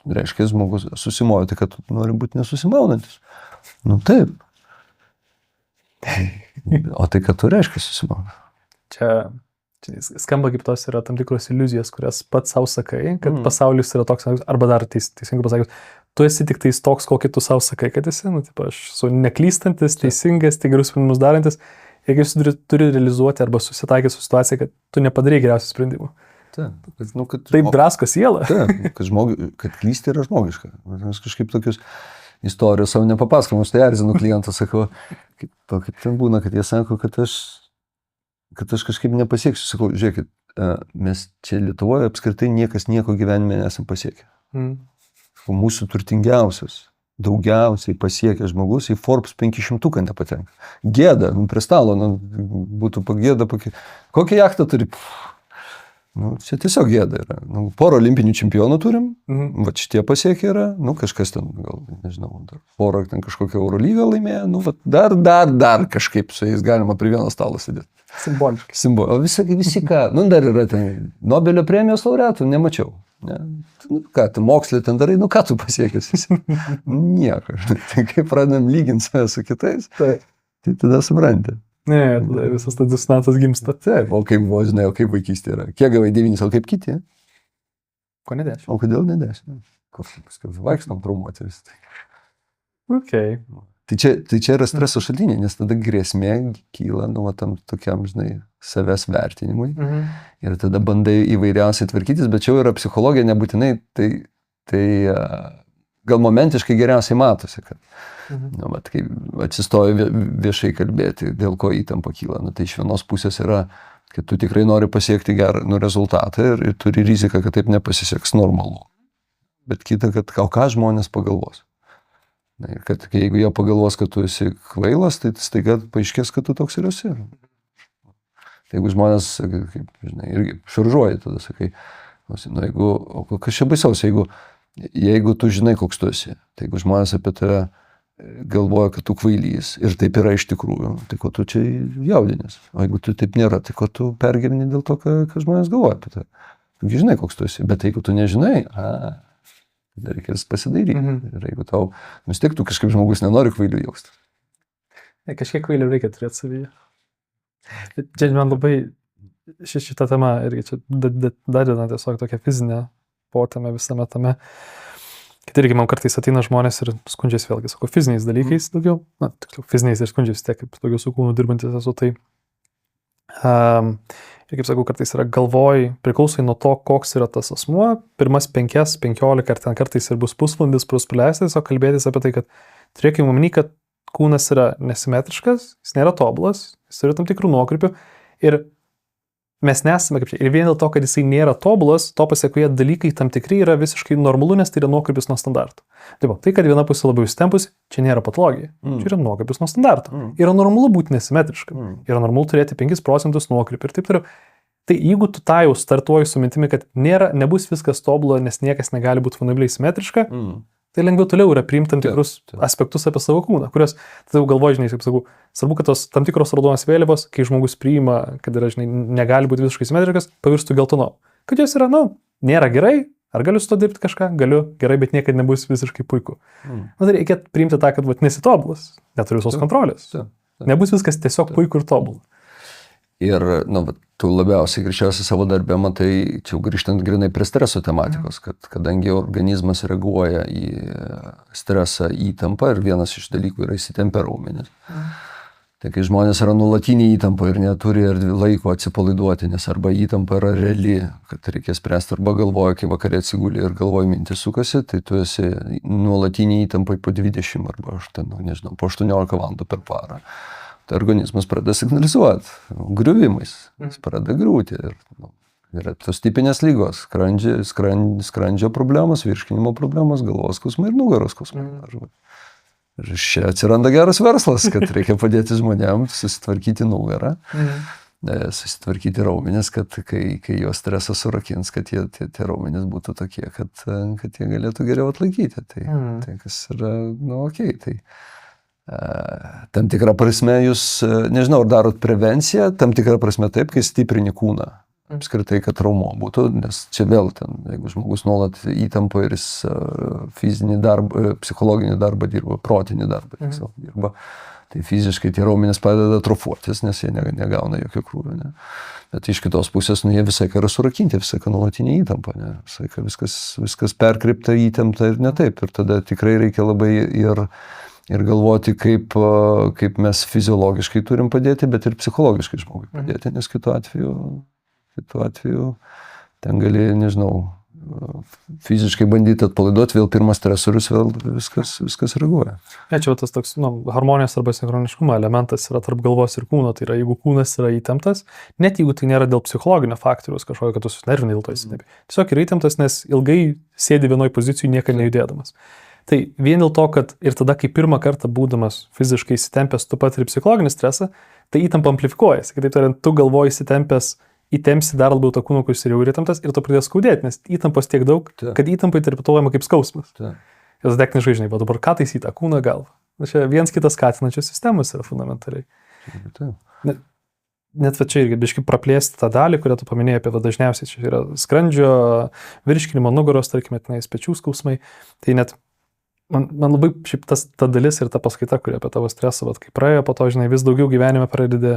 Speaker 2: reiškia, žmogus susimojo, tai kad nori būti nesusimaunantis. Taip. O tai, kad tu reiškia susimauna.
Speaker 1: Čia skamba kaip tos yra tam tikros iliuzijos, kurias pats savo sakai, kad pasaulis yra toks, arba dar teisingai pasakius, tu esi tik tais toks, kokį tu savo sakai, kad esi, aš esu neklystantis, teisingas, tai gerus sprendimus darantis, ir kai tu turi realizuoti arba susitaikyti su situacija, kad tu nepadarai geriausių sprendimų. Taip drasko sielą.
Speaker 2: Taip, kad klysti yra žmogiška. Aš kažkaip tokius istorijos savo nepapasakomus, tai erzinu klientą, sakau, kaip ten būna, kad jie sako, kad aš kažkaip nepasieksiu. Sakau, žiūrėkit, mes čia Lietuvoje apskritai niekas nieko gyvenime nesam pasiekę. Mūsų turtingiausias, daugiausiai pasiekė žmogus į Forbes 500 nepatenka. Gėda, prie stalo, būtų pagėda, kokią jachtą turi? Nu, čia tiesiog gėda yra. Nu, porą olimpinių čempionų turim, va šitie pasiekę yra, nu kažkas ten, gal, nežinau, porą ten kažkokią Eurolygą laimėjo, nu, va, dar kažkaip su jais galima prie vieno stalo sėdėti.
Speaker 1: Simboliškai.
Speaker 2: O visi ką, nu dar yra ten Nobelio premijos laureatų, nemačiau. Ne? Nu, ką, tu mokslį ten darai, nu ką tu pasiekęs esi? Nieko. Tai kai pradedam lyginti save su kitais, tai tada supranti.
Speaker 1: Ne, tada visas tas disonansas gimsta.
Speaker 2: Taip, o kaip buvo, žinai, o kaip vaikystė yra. Kiek gavai 9, o kaip kiti?
Speaker 1: Ko ne 10?
Speaker 2: O kodėl ne 10? Kažkaip vaikstam traumuoti vis tai.
Speaker 1: Okay.
Speaker 2: Tai čia yra streso šaltiniai, nes tada grėsmė kyla, nu, tam tokiam, žinai, savęs vertinimui. Ir tada bandai įvairiausiai tvarkytis, bet čia yra psichologija, nebūtinai, tai gal momentiškai geriausiai matosi, kad nu, vat, kai atsistoji viešai kalbėti, dėl ko įtampa kyla. Nu, tai iš vienos pusės yra, kad tu tikrai nori pasiekti gerą rezultatą ir turi riziką, kad taip nepasiseks normalu. Bet kita, kad ką žmonės pagalvos. Na, ir kad jeigu jie pagalvos, kad tu esi kvailas, tai staiga paaiškės, kad tu toks ir esi. Tai jeigu žmonės, kaip, žinai, irgi šaržuoja, tada sakai, nu, o kas čia baisiaus, jeigu tu žinai, koks tu esi, tai jeigu žmonės apie tave galvoja, kad tu kvailys ir taip yra iš tikrųjų, tai ko tu čia jaudinės. O jeigu tu taip nėra, tai ko tu pergyveni dėl to, ką žmonės galvoja apie tave. Tu žinai, koks tu esi, bet jeigu tu nežinai, tada reikės pasidaryti. Ir jeigu tau, vis tiek tu kažkaip žmogus nenori kvailių jausti.
Speaker 1: Kažkiek kvailių reikia turėti savyje. Čia man labai šitą temą irgi čia dadina tiesiog tokia fizinė potėme visame tame. Kad irgi man kartais ateina žmonės ir skundžiasi vėlgi, sako, fiziniais dalykais daugiau, na, tiksliau, fiziniais ir skundžiasi tiek, kaip daugiau su kūnu dirbantis esu, tai ir kaip sakau, kartais yra galvoj, priklausai nuo to, koks yra tas asmuo, pirmas 5-15 ar ten kartais ir bus pusvalandis praleistas, o kalbėtis apie tai, kad turėkime omeny, kad kūnas yra nesimetriškas, jis nėra tobulas, jis turi tam tikrų nuokrypių ir mes nesame kaip čia. Ir vien dėl to, kad jisai nėra tobulas, to pasiekoje dalykai tam tikrai yra visiškai normalu, nes tai yra nuokrypis nuo standartų. Tai, kad viena pusė labiau įsitempusi, čia nėra patologija. Čia yra nuokrypis nuo standartų. Yra normalu būti nesimetriškam. Yra normalu turėti 5% nuokrypį ir taip toliau. Tai jeigu tu tą jau startuoji su mintimi, kad nebus viskas tobula, nes niekas negali būti fundamentaliai simetriška, tai lengviau toliau yra priimti tam tikrus aspektus apie savo kūną, kurios, tada jau galvoji, žinai, kaip sakau, svarbu, kad tos tam tikros raudonos vėliavos, kai žmogus priima, kad yra, žinai, negali būti visiškai simetriškas, pavirstų geltonom. Kad jos yra, nėra gerai, ar galiu su to dirbti kažką, galiu, gerai, bet niekada nebus visiškai puiku. Tai reikia priimti tą, kad nesitobulas, neturiu visos kontrolės. Nebus viskas tiesiog puiku ir tobulą.
Speaker 2: Ir, tu labiausiai greičiausiai savo darbę matai, čia grįžtant grinai prie streso tematikos, kad kadangi organizmas reaguoja į stresą, įtampą ir vienas iš dalykų yra įsitempę raumenis. Tai kai žmonės yra nuolatinė įtampa ir neturi laiko atsipalaiduoti, nes arba įtampa yra reali, kad reikia spręsti, arba galvoja, kai vakarė atsiguli ir galvoja mintis sukasi, tai tu esi nuolatinė įtampa po 20 arba po 18 valandų per parą. Tai organizmas pradeda signalizuoti griuvimais, jis pradeda griūti. Yra tos tipinės lygos, skrandžio problemos, virškinimo problemos, galvos skausmai ir nugaros skausmai. Ir čia atsiranda geras verslas, kad reikia padėti žmonėms susitvarkyti nugarą, susitvarkyti raumenis, kad kai jos stresas surakins, kad tie raumenis būtų tokie, kad jie galėtų geriau atlaikyti. Tai kas yra, okei, tai tam tikrą prasme jūs, nežinau, ar darot prevenciją, tam tikrą prasme taip, kai stiprini kūną. Apskritai, kad raumuo būtų, nes čia vėl ten, jeigu žmogus nuolat įtampa ir jis fizinį darbą, psichologinį darbą dirba, protinį darbą dirba, tai fiziškai tie raumenys pradeda atrofuotis, nes jie negauna jokio krūvio. Ne? Bet iš kitos pusės, jie visai ką yra surakinti, visai ką nuolatinė įtampa, ne? Visai ką viskas perkreipta, įtempta ir ne taip. Ir tada tikrai reikia labai ir galvoti, kaip mes fiziologiškai turim padėti, bet ir psichologiškai žmogui padėti, nes kitu atveju ten gali, nežinau, fiziškai bandyti atpalaiduoti, vėl pirmas stresorius, vėl viskas reaguoja.
Speaker 1: Čia tas toks harmonijos arba sinchroniškumo elementas yra tarp galvos ir kūno, tai yra jeigu kūnas yra įtemptas, net jeigu tai nėra dėl psichologinio faktoriaus kažkokio, kad tu susinervinai dėl to įsitempti. Tiesiog yra įtemptas, nes ilgai sėdi vienoj pozicijoj niekada nejudėdamas. Tai vien dėl to, kad ir tada, kai pirmą kartą būdamas fiziškai įsitempęs, tu patiri psichologinį stresą, tai įtampa amplifikuojasi. Kitaip tariant, tu galvoji įsitempęs įtempsi dar labiau tą kūną, kuris yra įtemptas ir tu pradės skaudėti, nes įtampos tiek daug, kad įtampa interpretuojama kaip skausmas. Jos techniškai žinai, bet dabar ką taisyti tą kūną galvą. Čia viens kitas skatinančios sistemos yra fundamentaliai. Net va čia irgi biškai praplėsti tą dalį, kurią tu paminėjai apie dažniausiai. Čia yra skrandžio, virškinimo, nugaros, tarkime, pečių skausmai. Tai net man labai šiaip ta dalis ir ta paskaita, kuri apie tavo stresą, kai praėjo, po to, žinai, vis daugiau gyvenime pradedi,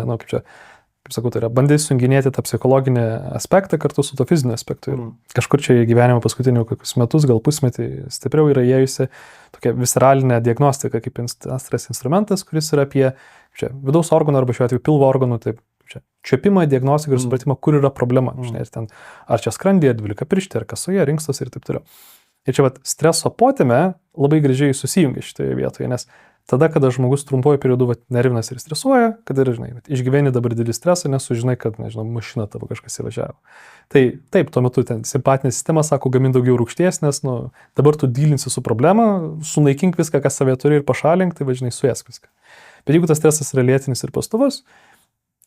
Speaker 1: kaip sakau, tai yra bandai sunginėti tą psichologinį aspektą kartu su to fiziniu aspektu. Ir kažkur čia į gyvenimą paskutinių kokius metus, gal pusmetį stipriau yra įėjusi tokia visceralinė diagnostika kaip stres instrumentas, kuris yra apie vidaus organų arba šiuo atveju pilvo organų, taip, čiuopimą, diagnostiką ir supratimą, kur yra problema. Žinai, ar čia skrandyje, dvylikapirštė, ar kasoje, rinkstos ir taip toliau. Ir čia streso potėme labai gražiai susijungia šitoje vietoje, nes tada, kada žmogus trumpuoju periodu nervinas ir stresuoja, kada ir, žinai, išgyveni dabar didelį stresą, nes sužinai, kad, nežinau, mašina tavo kažkas įvažiavo. Tai taip, tuo metu ten simpatinė sistema sako, gamin daugiau rūgšties, nes, dabar tu dylinsi su problema, sunaikink viską, kas savie turi ir pašalink, tai, važinai, suėsk viską. Bet jeigu tas stresas yra lėtinis ir pastovus,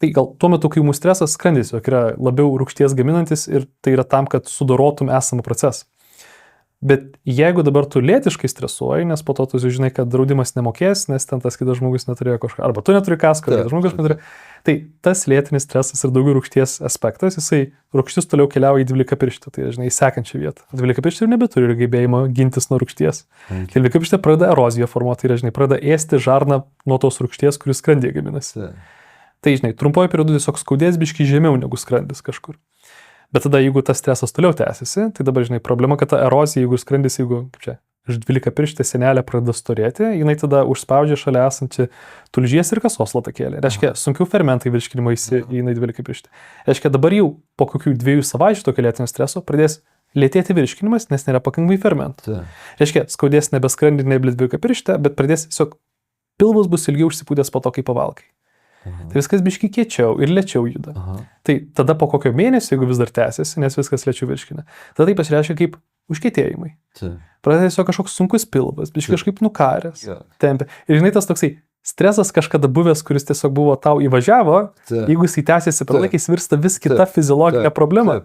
Speaker 1: tai gal tuo metu, kai mūsų stresas skrandis, jog yra labiau rūgšties gaminantis ir tai yra tam, kad sudorotum esamą procesą. Bet jeigu dabar tu lėtiškai stresuoji, nes po to tu žinai, kad draudimas nemokės, nes ten tas kitas žmogus neturėjo kažką, arba tu neturi kasko, kitas žmogus neturi. Tai tas lėtinis stresas ir daugiau rūgšties aspektas, rūgštis toliau keliauja į dvylikapirštę, tai žinai, į sekančią vietą. Dvylikapirštė jau nebeturi gebėjimo gintis nuo rūgšties. Dvylikapirštė pradeda eroziją formuoti, tai žinai, pradeda ėsti žarną nuo tos rūgšties, kuris skrandyje gaminasi. Tai žinai, trumpuoju periodu tiesiog skaudės biškai žemiau negu skrandis kažkur. Bet tada, jeigu tas stresas toliau tęsiasi, tai dabar, žinai, problema, kad ta erozija, jeigu skrandis, kaip čia, iš dvylikapirštė sienelė pradeda storėti, jinai tada užspaudžia šalia esantį tulžies ir kasos latakėlį. Reiškia, sunkiau fermentai virškinimo įeina į dvylikapirštę. Reiškia, dabar jau po kokių 2 savaičių tokio lėtinio streso pradės lėtėti virškinimas, nes nėra pakankamai fermentų. Reiškia, skaudės nebe skrandį, nebe dvylikapirštę, bet pradės tiesiog pilvas bus ilgiau užsipūdęs po to, kai pavalgai. Tai viskas biškai kiečiau ir lėčiau juda. Tai tada po kokio mėnesio, jeigu vis dar tęsiasi, nes viskas lėčiau virškina, tada tai pasireiškia kaip užkietėjimai. Pradeda tiesiog kažkoks sunkus pilvas, biškai kažkaip nukaręs, tempia. Ir žinai, tas toksai stresas kažkada buvęs, kuris tiesiog buvo tau įvažiavo, jeigu jis tęsiasi per laiką, jis virsta vis kita fiziologinė problema.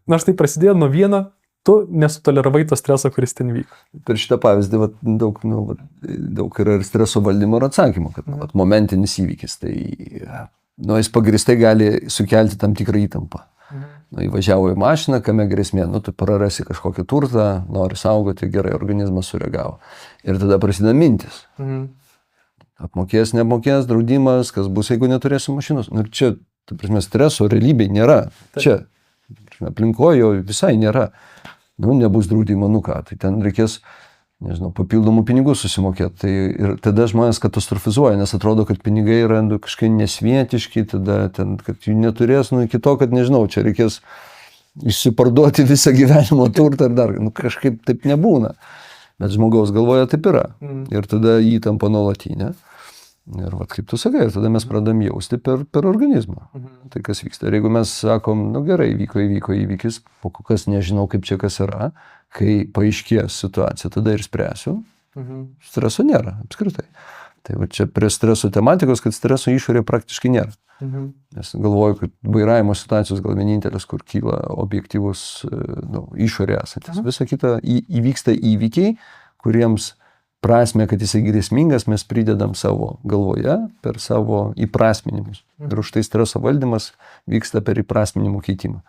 Speaker 1: Nors tai prasidėjo nuo vieno, tu nesutoleravai to streso, kuris ten vyko.
Speaker 2: Per šitą pavyzdį daug yra ir streso valdymo ir atsakymų, kad momentinis įvykis, tai jis pagristai gali sukelti tam tikrą įtampą. Įvažiavo į mašiną, kame grėsmė, tu prarasi kažkokį turtą, nori saugoti, gerai, organizmas sureagavo. Ir tada prasideda mintis. Apmokės, neapmokės, draudimas, kas bus, jeigu neturėsi mašinos. Ir čia, ta prasme, streso realybėj nėra. Čia, aplinkoje jo visai nėra. Nebus draudimo, ką, tai ten reikės, nežinau, papildomų pinigų susimokėti. Tai ir tada žmonės katastrofizuoja, nes atrodo, kad pinigai yra kažkai nesvietiški, tada ten, kad jų neturės, iki to, kad, nežinau, čia reikės išsiparduoti visą gyvenimo turtą ir dar, kažkaip taip nebūna. Bet žmogaus galvoje taip yra. Ir tada įtampa nuolatinė. Ir kaip tu sakai, tada mes pradam jausti per organizmą. Tai kas vyksta. Ir jeigu mes sakom, gerai, įvyko įvykis, po kokias nežinau, kaip čia kas yra, kai paaiškės situacija, tada ir spręsiu, streso nėra, apskritai. Tai čia prie streso tematikos, kad streso išorė praktiškai nėra. Nes galvoju, kad vairavimo situacijos gal vienintelis, kur kyla objektyvus išorė esantis. Visa kita įvyksta įvykiai, kuriems prasme, kad jisai grėsmingas, mes pridedam savo galvoje per savo įprasminimus. Ir už tai streso valdymas vyksta per įprasminimų keitimą.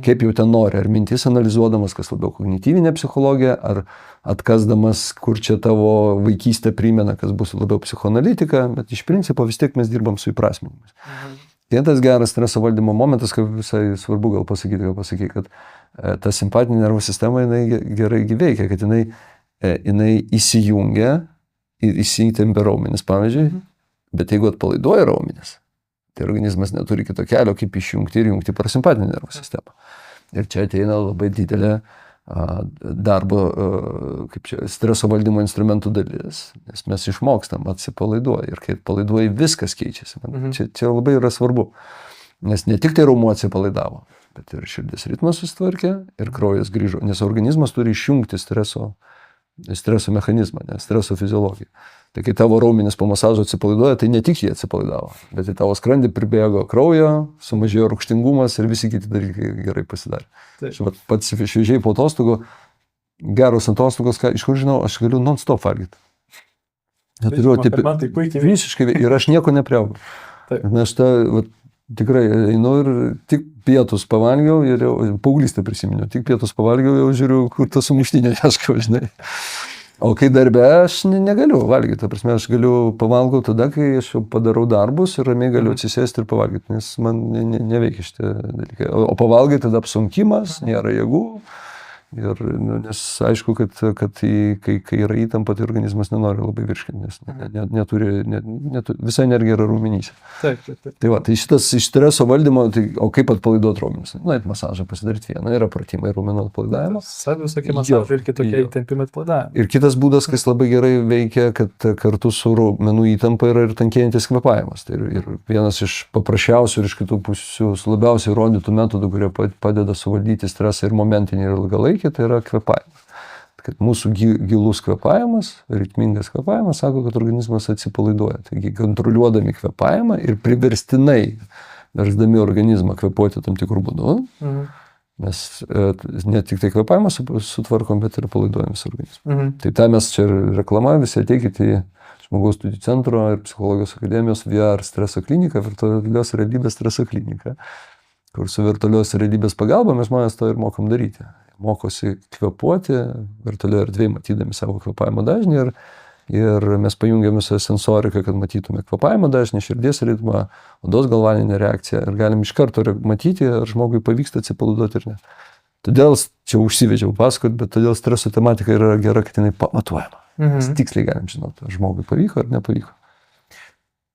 Speaker 2: Kaip jau ten nori, ar mintis analizuodamas, kas labiau kognityvinė psichologija, ar atkasdamas, kur čia tavo vaikystė primena, kas bus labiau psichoanalitika, bet iš principo vis tiek mes dirbam su įprasminimais. Kitas geras streso valdymo momentas, kaip visai svarbu gal pasakyti, kad ta simpatinė nervų sistema jinai gerai veikia, kad jinai įsijungia ir įsitempia raumenis, pavyzdžiui, bet jeigu atpalaiduoja raumenis, tai organizmas neturi kito kelio, kaip išjungti ir jungti parasimpatinę nervų sistemą. Ir čia ateina labai didelė darbo, streso valdymo instrumentų dalis, nes mes išmokstam atsipalaiduoja ir kai atpalaiduoja, viskas keičiasi. Čia labai yra svarbu, nes ne tik tai raumuo atsipalaidavo, bet ir širdis ritmas susitvarkė ir kraujas grįžo, nes organizmas turi išjungti streso streso mechanizmą, ne, streso fiziologiją. Tai kai tavo raumenis po masažo atsipalaiduoja, tai ne tik jie atsipalaidavo, bet į tavo skrandį pribėgo kraujo, sumažėjo rūgštingumas ir visi kiti dalykai gerai pasidarė. Aš pats šviežiai po atostogų, geros atostogos, iš kur žinau, aš galiu non-stop valgyti. Neturiu,
Speaker 1: Man tai puikiai
Speaker 2: visiškai, ir aš nieko nepriaugu. Nes tikrai einu ir tik pietus pavalgiau ir jau paauglystę prisiminiau, tik pietus pavalgiau, jau žiūriu, kur tas sumuštinė ieškau, žinai. O kai darbe aš negaliu valgyti, ta prasme, aš galiu pavalgau tada, kai aš jau padarau darbus ir ramiai galiu atsisėsti ir pavalgyti, nes man neveikia šitie dalykai. O pavalgyti tada apsunkimas, nėra jėgų. Ir, nes aišku, kad kai yra įtampa, tai organizmas nenori labai virškinti, nes neturi, visa energija yra raumenyse.
Speaker 1: Taip.
Speaker 2: Tai va, tai šitas iš streso valdymo, tai, o kaip atpalaiduoti raumenis? Na, masažą pasidaryti vieną, yra pratimai raumenų atpalaidavimas.
Speaker 1: Visokie masažai ir kitokie įtempimai atpalaidavimai.
Speaker 2: Ir kitas būdas, kas labai gerai veikia, kad kartu su raumenų įtampa yra ir tankėjantis kvėpavimas. Tai ir vienas iš paprasčiausių ir iš kitų pusių labiausiai rodytų metodų, kurie padeda suvaldyti stresą ir momentinį ir ilgalaikį, tai yra kvėpavimas. Kad mūsų gilus kvėpavimas, ritmingas kvėpavimas, sako, kad organizmas atsipalaiduoja. Taigi kontroliuodami kvėpavimą ir priverstinai versdami organizmą kvėpuoti tam tikrų būdų, mes ne tik tai kvėpavimą sutvarkom, bet ir palaiduojam visą organizmą. Tai tą mes čia reklamuojam, visi ateikite į Žmogaus studijų centro ir Psichologijos akademijos VR streso kliniką, virtualios realybės streso kliniką, kur su virtualios realybės pagalba mes žmonės to ir mokam daryti. Mokosi kvėpuoti, virtualioje erdvėje matydami savo kvėpavimo dažnį ir mes pajungiam visą sensoriką, kad matytume kvėpavimo dažnį, širdies ritmą, odos galvaninę reakciją ir galim iš karto matyti, ar žmogui pavyksta atsipalaiduoti ir ne. Todėl, čia užsivedžiau pasakot, bet todėl streso tematika yra gera, kad jinai pamatuojama. Mes tiksliai galim žinoti, ar žmogui pavyko ar nepavyko.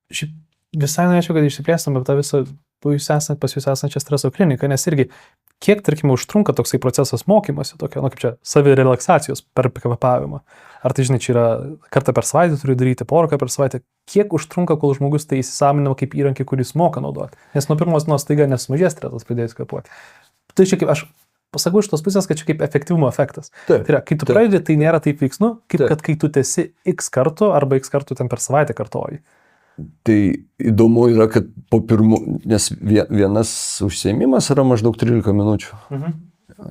Speaker 1: Visai norėčiau, kad išsiplėstum apie tą visą pas jūs esančią streso kliniką, nes irgi kiek, tarkime, užtrunka toksai procesas mokymasi, tokio, kaip čia, savirelaksacijos per kvėpavimą. Ar tai, žinai, čia yra kartą per savaitę turi daryti, porą per savaitę. Kiek užtrunka, kol žmogus tai įsisavinama kaip įrankį, kuris moka naudoti? Nes nuo pirmos dienos staiga nesumažės stresas pradėjus kvėpuoti. Tai čia kaip aš pasakau iš tos pusės, kad čia kaip efektyvumo efektas. Tai yra, kai tu pradedi, tai nėra taip veiksnu, kaip kad kai tu tesi x kartų arba x kartų ten per savaitę kartoji.
Speaker 2: Tai įdomu yra, kad po pirmų, nes vienas užsiėmimas yra maždaug 13 minučių.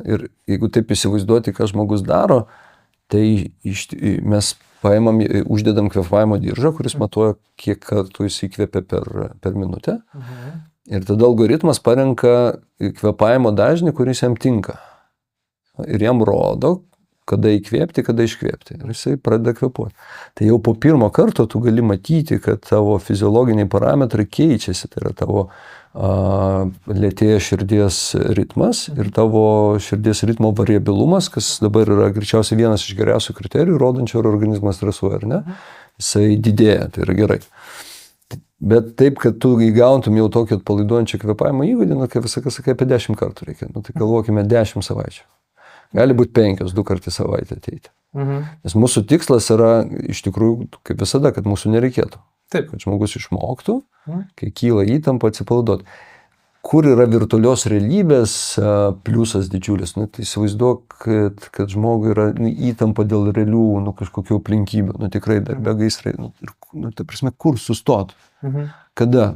Speaker 2: Ir jeigu taip įsivaizduoti, ką žmogus daro, tai mes paimam, uždedam kvėpavimo diržą, kuris matuoja, kiek kartų jis įkvėpia per minutę. Ir tada algoritmas parenka kvėpavimo dažnį, kuris jam tinka. Ir jam rodo, kada įkvėpti, kada iškvėpti. Ir jisai pradeda kvėpuoti. Tai jau po pirmo karto tu gali matyti, kad tavo fiziologiniai parametrai keičiasi. Tai yra tavo lėtėja širdies ritmas ir tavo širdies ritmo variabilumas, kas dabar yra greičiausiai vienas iš geriausių kriterijų, rodančių, ar organizmas stresuoja ar ne. Jisai didėja, tai yra gerai. Bet taip, kad tu įgautum jau tokį atpalaiduojančią kvėpavimo įgūdį, kaip visą sakai, apie 10 kartų reikia. Tai galvokime 10 savaičių. Gali būti 5, 2 kartų į savaitę ateiti. Nes mūsų tikslas yra iš tikrųjų, kaip visada, kad mūsų nereikėtų.
Speaker 1: Taip.
Speaker 2: Kad žmogus išmoktų, kai kyla įtampa, atsipalaiduoti. Kur yra virtualios realybės pliusas didžiulis? Tai įsivaizduok, kad žmogui yra įtampa dėl realių kažkokių aplinkybių. Tikrai darbe gaisrai. Ta prasme, kur sustot? Kada?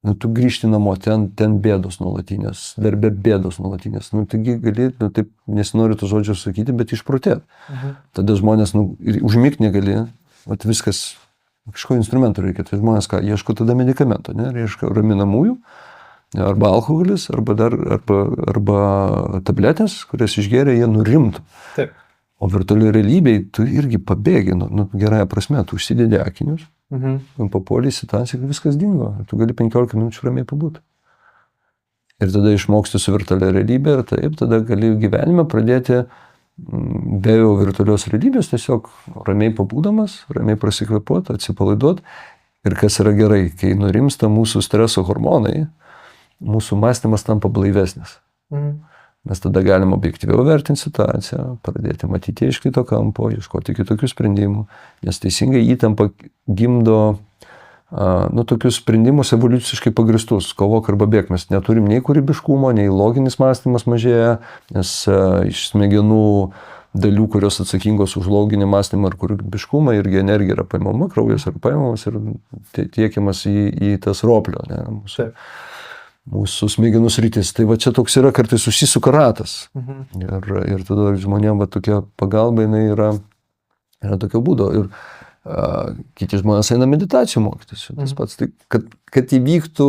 Speaker 2: Tu grįžti namo, ten bėdos nuolatinės, darbe bėdos nuolatinės. Taigi gali, taip nesinori tų žodžių sakyti, bet išprotėt. Tada žmonės, ir užmigt negali, viskas, kažko instrumentų reikia. Tai žmonės ką, ieško tada medikamento, ieško raminamųjų, arba alkoholis, arba tabletės, kurias išgeria, jie nurimtų.
Speaker 1: Taip.
Speaker 2: O virtualiai realybėj tu irgi pabėgi, gerąją prasme, tu užsidedi akinius, papuolį į situaciją, kad viskas dingo. Tu gali 15 minučių ramiai pabūti. Ir tada išmoksti su virtualia realybė ir taip, tada gali gyvenime pradėti be jau virtualios realybės, tiesiog ramiai pabūdamas, ramiai prasikvėpuoti, atsipalaiduoti. Ir kas yra gerai, kai nurimsta mūsų streso hormonai, mūsų mąstymas tampa blaivesnis. Mes tada galim objektyviau vertinti situaciją, pradėti matyti iš kito kampo, ieškoti kitokių sprendimų, nes teisingai įtampa gimdo tokius sprendimus evoliuciškai pagristus, kovok arba bėk. Mes neturim nei kūrybiškumo, nei loginis mąstymas mažėja, nes iš smegenų dalių, kurios atsakingos už loginį mąstymą ir kūrybiškumą, irgi energija yra paimama, kraujas yra paimamas ir tiekiamas į tas roplio, ne, mūsų smegenų sritis. Tai va čia toks yra kartais užsisuka ratas. Ir tada žmonėm va tokia pagalba, jinai yra tokio būdo. Ir kiti žmonės eina meditacijų mokytis. Tas pats, tai, kad įvyktų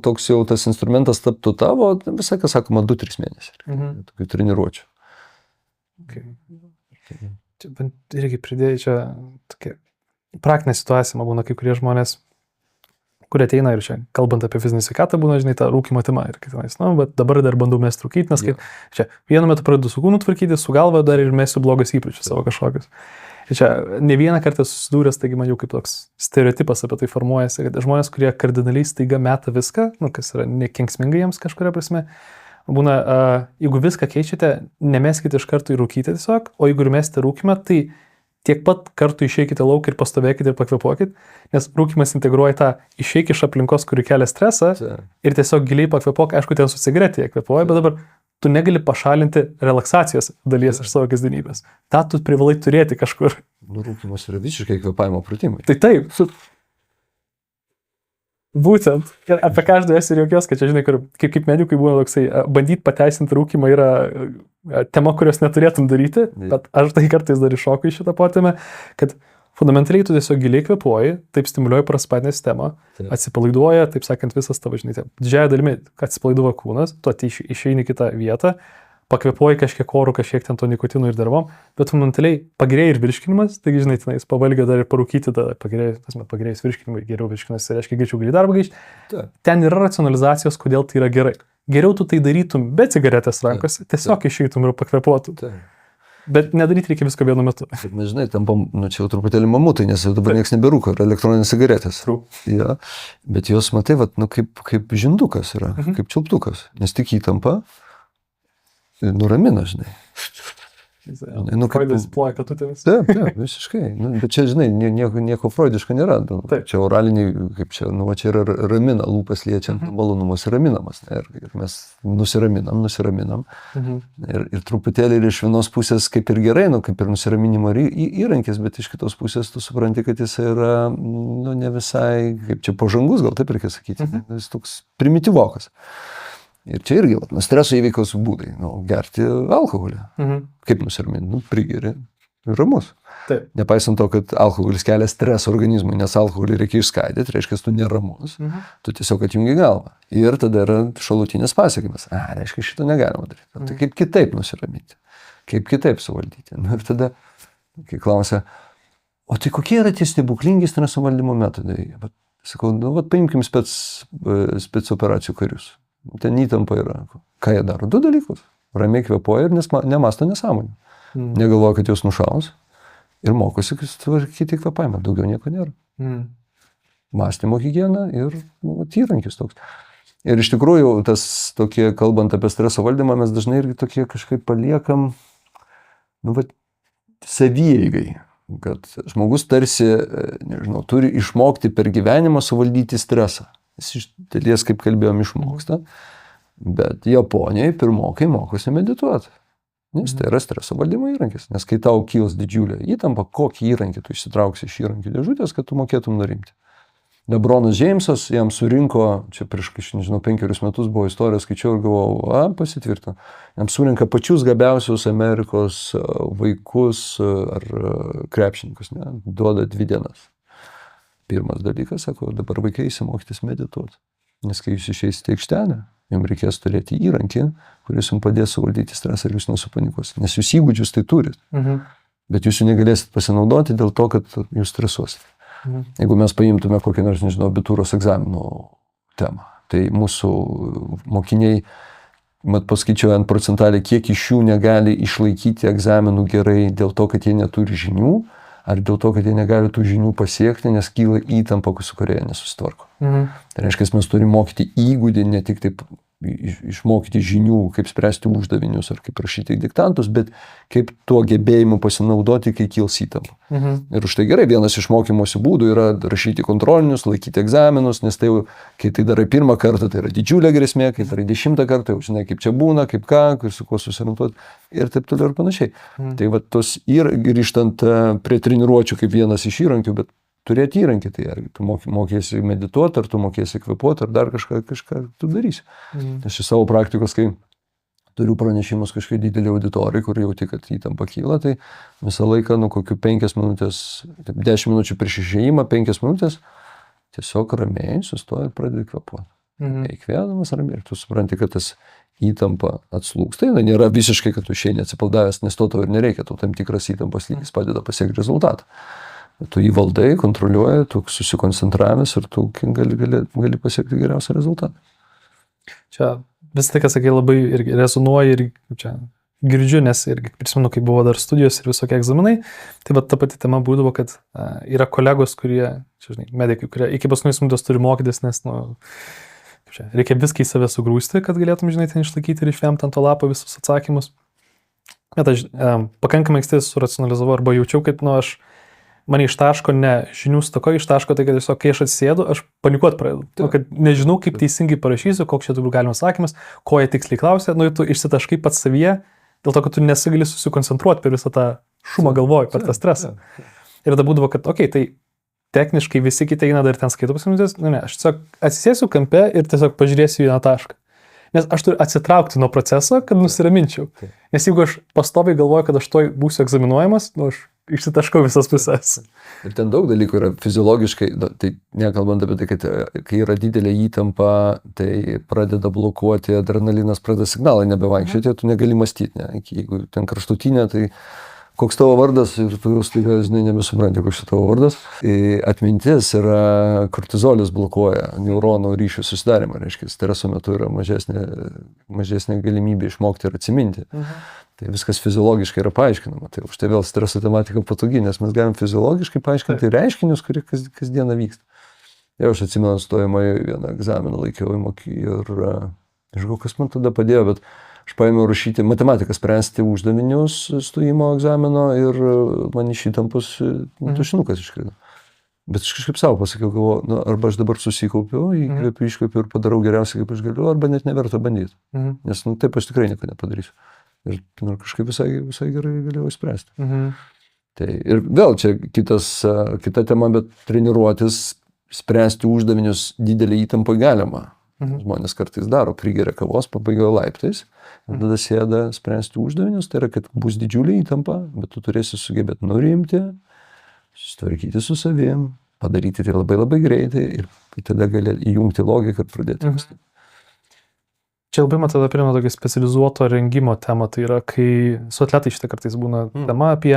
Speaker 2: toks jau tas instrumentas taptų tavo, visai, kas sakoma, 2-3 mėnesiai. Tokių treniruočių.
Speaker 1: Čia irgi pridėjai čia tokia praktinė situacija, man būna kai kurie žmonės, kurie ateina ir čia, kalbant apie fizinį sveikatą, būna, žinai, ta rūkymo tema ir kitais, bet dabar dar bandau mesti rūkyti, nes kaip, čia vienu metu pradedu su kūnu tvarkyti, su galva dar ir mesiu blogas įpročius savo kažkokius. Ir čia ne vieną kartą susidūręs, taigi man jau kaip toks stereotipas apie tai formuojasi, kad žmonės, kurie kardinaliai staiga meta viską, kas yra nekenksminga jiems kažkuria prasme, būna, jeigu viską keičiate, nemeskite iš karto į rūkyti tiesiog, o jeigu ir mesite rūkymą, tai tiek pat kartų išeikite lauk ir pastovėkite ir pakvepuokit, nes rūkymas integruoja tą išeik iš aplinkos, kuri kelia stresą ir tiesiog giliai pakvepuok, aišku, ten su cigaretė kvepuoja, bet dabar tu negali pašalinti relaksacijos dalies iš savo kasdienybės. Ta tu privalai turėti kažkur.
Speaker 2: Rūkymas yra visiškai kvėpavimo pratimai.
Speaker 1: Tai taip. Būtent. Ir apie ką aš dėsiu ir jokios, kad čia, žinai, kaip medikui būna toksai, bandyti pateisinti rūkymą yra tema, kurios neturėtum daryti, bet aš tai kartais dar iššoku į šitą potėmę, kad fundamentaliai tu tiesiog giliai kvėpuoji, taip stimuliuoji parasimpatinę sistemą, atsipalaiduoja, taip sakant, visas tavo, žinai, didžiąją dalimi atsipalaiduoja kūnas, tu išeini kitą vietą, pakvėpuoji kažkiek orų, kažkiek ten to nikotinų ir darbom, bet fundamentaliai pagerėja ir virškinimas, taigi, žinai, tenais pavalgia dar ir parūkyti, tada pagerėjus virškinimui, geriau virškinas, tai reiškia greičiau gali darbą gaišti. Ten yra racionalizacijos, kodėl tai yra gerai. Geriau tu tai darytum be cigaretės rankose, tiesiog išeitum ir pakvėpuotum. Bet nedaryti reikia visko vienu metu.
Speaker 2: Bet mes, žinai, tampam, čia jau truputėlį mamutai, nes jau dabar niekas neberūko, yra elektroninės cigaretės. Ja, bet jos, matai, kaip žindukas yra, kaip čiulptukas, nes tik įtampa nuramina, žinai.
Speaker 1: Freudas ploja katutėmis.
Speaker 2: Taip, visiškai. Bet čia, žinai, nieko freudiško nėra. Čia oraliniai, kaip čia, čia yra ramina, lūpas liečiant, malonumas raminamas. Ir mes nusiraminam. Ir truputėlį ir iš vienos pusės kaip ir gerai, kaip ir nusiraminimo įrankis, bet iš kitos pusės tu supranti, kad jis yra ne visai, kaip čia pažangus, gal taip reikia sakyti. Jis toks primityvokas. Ir čia irgi, streso įveikos būdai, gerti alkoholį. Kaip nusiraminti? Prigeri ir ramus.
Speaker 1: Taip.
Speaker 2: Nepaisant to, kad alkoholis kelia stresą organizmui, nes alkoholį reikia išskaidyti, reiškia, tu neramus, tu tiesiog atjungi galvą. Ir tada yra šalutinės pasekmės. Reiškia, šito negalima daryti. Tai kaip kitaip nusiraminti? Kaip kitaip suvaldyti? Ir tada, kai klausia, o tai kokie yra tie stebuklingi streso valdymo metodai? Sakau, paimkim spec operacijų karius. Ten įtampa yra. Ką jie daro? 2 dalykus. Ramiai kvėpuoja ir nemąsto nesąmonę. Negalvoja, kad jos nušaus ir mokosi, kad tvarkyti kvėpavimą. Daugiau nieko nėra. Mąstymo higiena ir įrankis toks. Ir iš tikrųjų, tas tokie, kalbant apie streso valdymą, mes dažnai irgi tokie kažkaip paliekam savieigai. Kad žmogus tarsi, nežinau, turi išmokti per gyvenimą suvaldyti stresą. Jis iš dalies, kaip kalbėjom, išmoksta, bet Japonijai pirmokai mokosi medituoti. Nes tai yra streso valdymo įrankis. Nes kai tau kils didžiulė įtampa, kokį įrankį tu išsitrauksi iš įrankių dėžutės, kad tu mokėtum nurimti. LeBronas Jamesas jam surinko, čia prieš, 5 metus buvo istorija, skaičiau ir galvojau, pasitvirtino. Jam surinka pačius gabiausius Amerikos vaikus ar krepšininkus, duoda 2 dienas. Pirmas dalykas, sako, dabar vaikai įsimokytis medituoti. Nes kai jūs išeisite aikštelę, jums reikės turėti įrankį, kuris jums padės suvaldyti stresą ir jūs nesupanikuosite. Nes jūs įgūdžius tai turit, bet jūs jų negalėsit pasinaudoti dėl to, kad jūs stresuosite. Jeigu mes paimtume kokį nors, abitūros egzaminų temą, tai mūsų mokiniai, paskaičiuojant procentaliai, kiek iš jų negali išlaikyti egzaminų gerai dėl to, kad jie neturi žinių, ar dėl to, kad jie negali tų žinių pasiekti, nes kyla įtampa, su kuria jie nesusitvarko. Tai reiškia, mes turime mokyti įgūdį, ne tik taip išmokyti žinių, kaip spręsti uždavinius ar kaip rašyti diktantus, bet kaip tuo gebėjimu pasinaudoti, kai kils įtampa. Ir už tai gerai, vienas iš mokymosi būdų yra rašyti kontrolinius, laikyti egzaminus, nes tai jau, kai tai darai pirmą kartą, tai yra didžiulė grėsmė, kai darai 10 kartą, jau žinai, kaip čia būna, kaip ką, su kuo susirintuoti ir taip toliau ir panašiai. Tai va tos grįžtant prie treniruočių kaip vienas iš įrankių, bet turėti įrankį, tai ar tu mokėsi medituoti, ar tu mokėsi kvėpuoti, ar dar kažką tu darysi. Aš iš savo praktikos, kai turiu pranešimus kažkai didelį auditoriją, kur jauti, kad įtampa kyla, tai visą laiką, kokiu 5 minutės, 10 minučių prieš išėjimą, 5 minutės, tiesiog ramiai sustoji ir pradedi kvėpuoti. Įkvėdamas ramiai ir tu supranti, kad tas įtampa atslūgsta. Tai nėra visiškai, kad tu išeini atsipaldavęs, nes to tau ir nereikia, tu tam tikras įtampos lygis padeda pasiekti rezultatą. Tu jį valdai, kontroliuoji, tu susikoncentravęs ir tu gali pasiekti geriausią rezultatą.
Speaker 1: Čia vis tai, ką sakai, labai irgi rezonuoja ir čia girdžiu, nes irgi prisimenu, kai buvo dar studijos ir visokie egzaminai, tai va ta pati tema būdavo, kad yra kolegos, kurie, čia žinai, medikai, kurie iki paskutinės minutės turi mokytis, nes, reikia viską į save sugrūsti, kad galėtum, žinai, ten išlaikyti ir išvemti ant to lapo visus atsakymus. Bet aš pakankamai anksti suracionalizavau arba jaučiau, kad, aš mane ištaško ne žinių stoko, ištaško tai, kad tiesiog, kai aš atsisėdu, aš panikuot pradedu. Kad nežinau, kaip teisingai parašysiu, koks čia turbūt galimas sakymas, ko jie tiksliai klausia, tu išsitaškai pats savyje, dėl to, kad tu nesigali susikoncentruoti per visą tą šumą galvoj, per tą stresą. Ir tada būdavo, kad, tai techniškai visi kiti eina dar ten skaito pasimintis, aš tiesiog atsisėsiu kampe ir tiesiog pažiūrėsiu vieną tašką. Nes aš turiu atsitraukti nuo proceso, kad nusiraminčiau. Nes jeigu aš pastoviai galvoju, kad aš toj būsiu egzaminuojamas, aš išsitaškau visas pusės.
Speaker 2: Ir ten daug dalykų yra fiziologiškai, tai nekalbant apie tai, kad kai yra didelė įtampa, tai pradeda blokuoti, adrenalinas pradeda signalai nebevaikščioti, tu negali mąstyti. Ne? Jeigu ten kraštutinė, tai koks tavo vardas ir tu jau staiga, žinai, nebesupranti, koks tavo vardas. Atmintis yra, kortizolis blokuoja neuronų ryšių susidarimą, reiškia, streso metu yra mažesnė galimybė išmokti ir atsiminti. Tai viskas fiziologiškai yra paaiškinama. Tai už tai vėl streso tematika patogi, nes mes galim fiziologiškai paaiškinti reiškinius, kurie kasdieną vyksta. Ir aš atsimenu, stojimąjį vieną egzaminą laikiau ir nežinau, kas man tada padėjo, bet aš paėmiau rašyti matematiką, spręsti uždavinius stojimo egzamino ir man iš įtampos tušinukas iškrito. Bet aš kažkaip savo pasakiau, galvoju, arba aš dabar susikaupiu, įkvėpiu, iškvėpiu ir padarau geriausiai, kaip aš galiu, arba net neverta bandyti. Nes taip aš tikrai nieko nepadarysiu. Ir kažkaip visai gerai galėjau įspręsti. Tai ir vėl čia kita tema, bet treniruotis, spręsti uždavinius didelį įtampą galima. Žmonės kartais daro, prigeria kavos, pabaigoja laiptais, ir tada sėda spręsti uždavinius, tai yra, kad bus didžiulė įtampa, bet tu turėsi sugebėti nurimti, susitvarkyti su savim, padaryti tai labai labai greitai ir tada gali įjungti logiką ir pradėti mąstyti.
Speaker 1: Čia labai man tada primena tokį specializuoto rengimo temą, tai yra, kai su atletai šitą kartais būna tema apie,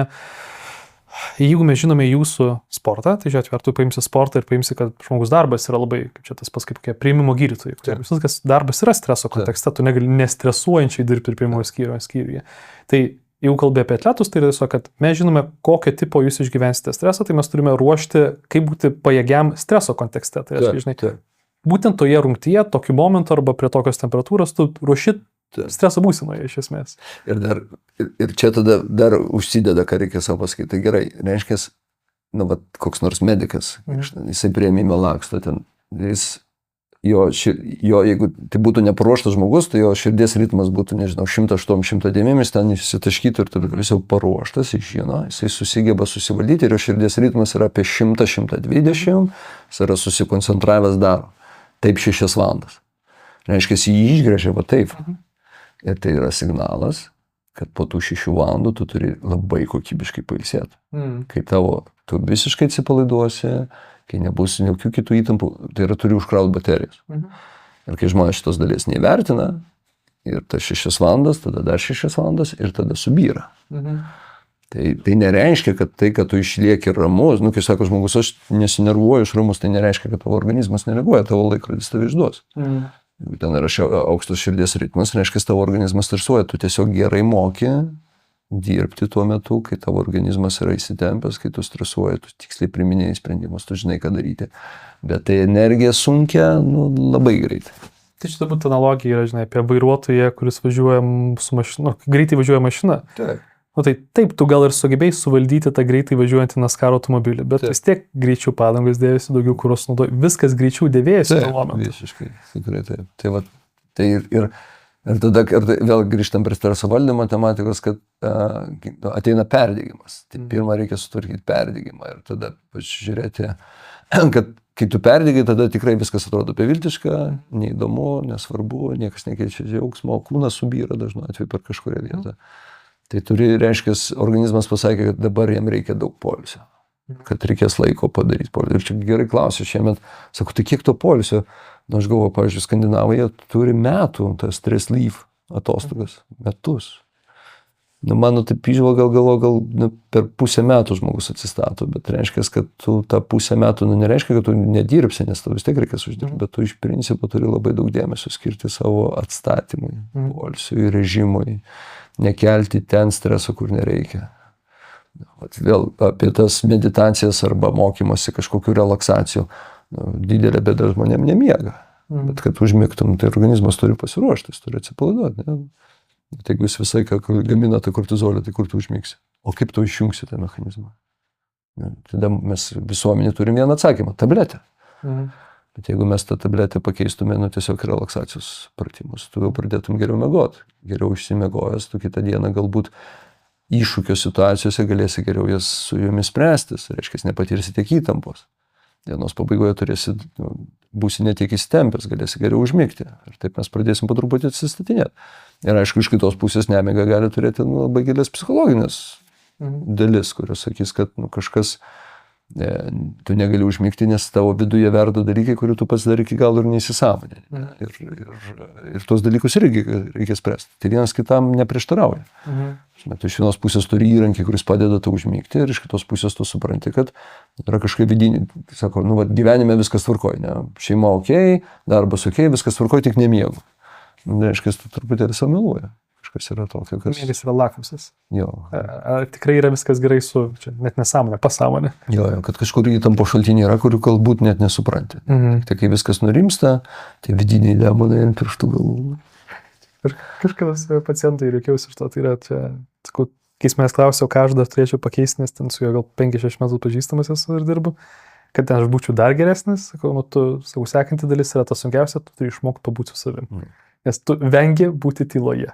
Speaker 1: jeigu mes žinome jūsų sportą, tai žiūrėt, ar tu paimsi sportą ir paimsi, kad žmogus darbas yra labai, kaip čia tas pas kaip priėmimo gydytojai. Viskas darbas yra streso kontekste, tu negali nestresuojančiai dirbti ir priėmimo skyriuje. Tai jeigu kalbė apie atletus, tai yra tiesiog, kad mes žinome, kokio tipo jūs išgyvensite stresą, tai mes turime ruošti, kaip būti pajėgiam streso kontekste. Tai aš, žinai, būtent toje rungtyje, tokiu momentu arba prie tokios temperatūros tu ruoši streso būsinoje iš esmės.
Speaker 2: Ir čia tada dar užsideda, ką reikia savo pasakyti. Tai gerai, reiškia, koks nors medikas, jisai priėmime laksto ten, jeigu tai būtų neparuoštas žmogus, tai jo širdies ritmas būtų, nežinau, 108-109, ten įsitaškytų ir tada jis jau paruoštas, jisai susigeba susivaldyti ir jo širdies ritmas yra apie 100-120, jis yra susikoncentravęs daro. Taip 6 valandas. Reiškia, jį išgręžia va taip. Ir tai yra signalas, kad po tų 6 valandų tu turi labai kokybiškai pailsėti. Kai tu visiškai atsipalaiduosi, kai nebus jokių kitų įtampų, tai yra turi užkrauti baterijas. Ir kai žmonės šitos dalies neįvertina, ir tas 6 valandas, tada dar 6 valandas ir tada subyra. Tai nereiškia, kad tai, kad tu išlieki ramus, kai sako žmogus, aš nesinervuoju iš ramus, tai nereiškia, kad tavo organizmas nereaguoja, tavo laikrodis tave išduos. Jeigu ten yra aukštas širdies ritmas, reiškia, tavo organizmas stresuoja, tu tiesiog gerai moki dirbti tuo metu, kai tavo organizmas yra įsitempęs, kai tu stresuoji, tu tiksliai priiminėji sprendimus, tu žinai, ką daryti. Bet tai energija sunkia labai greitai.
Speaker 1: Tai čia turbūt analogija yra, žinai, apie vairuotoją, kuris važiuoja su mašina, greitai važiuoja mašina.
Speaker 2: Taip.
Speaker 1: Nu tai taip, tu gal ir sugebėjai suvaldyti tą greitai važiuojantį NASCAR automobilį, bet vis tiek greičiau padangos dėvėsi, daugiau kuros naudoji, viskas greičiau dėvėsi tuo momentu.
Speaker 2: Visiškai, tikrai taip. Tai ir tada vėl grįžtam prie streso valdymo tematikos, kad ateina perdėgymas. Tai pirmą reikia sutvarkyti perdėgymą ir tada pažiūrėti, kad kai tu perdėgai, tada tikrai viskas atrodo beviltiška, neįdomu, nesvarbu, niekas nekeičia džiaugsmo, kūnas subyra dažnu atveju per kažkurią vietą. Tai reiškia, organizmas pasakė, kad dabar jam reikia daug poilsio, kad reikės laiko padaryti poilsio. Ir čia gerai klausiu šiemet, sako, tai kiek to poilsio? Nu, aš galvoju, pavyzdžiui, Skandinavai turi metų tas stress leave atostogas, metus. Nu, mano taip įžvalga gal per pusę metų žmogus atsistato, bet reiškia, kad tu tą pusę metų, nereiškia, kad tu nedirbsi, nes tau vis tiek reikės uždirbti, bet tu iš principo turi labai daug dėmesio skirti savo atstatymui, poilsiui, režimui, nekelti ten streso, kur nereikia. Vėl apie tas meditacijas arba mokymosi kažkokių relaksacijų. Didelė bėda žmonėm nemiega, bet kad užmigtum, tai organizmas turi pasiruošti, jis turi atsipalaiduoti. Ne? Tai jeigu jis visai gamina tą kortizolį, tai kur tu užmigsi? O kaip tu išjungsi tą mechanizmą? Tada mes visuomenė turim vieną atsakymą – tabletę. Bet jeigu mes tą tabletę pakeistume, tiesiog relaksacijos pratimus, tu jau pradėtum geriau miegoti. Geriau išsimiegojęs, tu kitą dieną galbūt iššūkio situacijose galėsi geriau jas su jomis spręstis, reiškia, nepatirsi tiek įtampos. Dienos pabaigoje būsi ne tiek įsitempęs, galėsi geriau užmigti. Ir taip mes pradėsim po truputį atsistatinėti. Ir aišku, iš kitos pusės nemiga gali turėti labai gilės psichologinės dalis, kurios sakys, kad kažkas tu negali užmigti, nes tavo viduje verda dalykai, kurių tu pats dar iki galo ir neįsisąmonė. Ir tos dalykus irgi reikia spręsti. Tai vienas kitam neprieštarauja. Tu iš vienos pusės turi įrankį, kuris padeda tau užmigti, ir iš kitos pusės tu supranti, kad yra kažkaip vidinį, sako, gyvenime viskas tvarkoj, ne? Šeima okei, darbas okei, viskas tvarkoj, tik nemiegu. Reiškia, tu truputėlį sameluoja. Kažkas yra tokio, kas...
Speaker 1: Mėgis yra lakmusas.
Speaker 2: Jo.
Speaker 1: Ar tikrai yra viskas gerai su, čia, net nesąmonė, pasąmonė?
Speaker 2: Jo, kad kažkur įtampo šaltiniai yra, kurių galbūt net nesupranti. Tai kai viskas nurimsta, tai vidiniai demonai ant pirštų galų.
Speaker 1: Ir kažkadas pacientai reikiausi iš to, tai yra čia, sakau, kai manęs klausiau, ką aš dar turėčiau pakeisti, nes ten su juo gal 5-6 metų pažįstamas esu ir dirbu, kad ten aš būčiau dar geresnis, sakau, sakau, sekanti dalis yra tas sunkiausia, tu turi išmokti pabūti su savim. Nes tu vengi būti tyloje.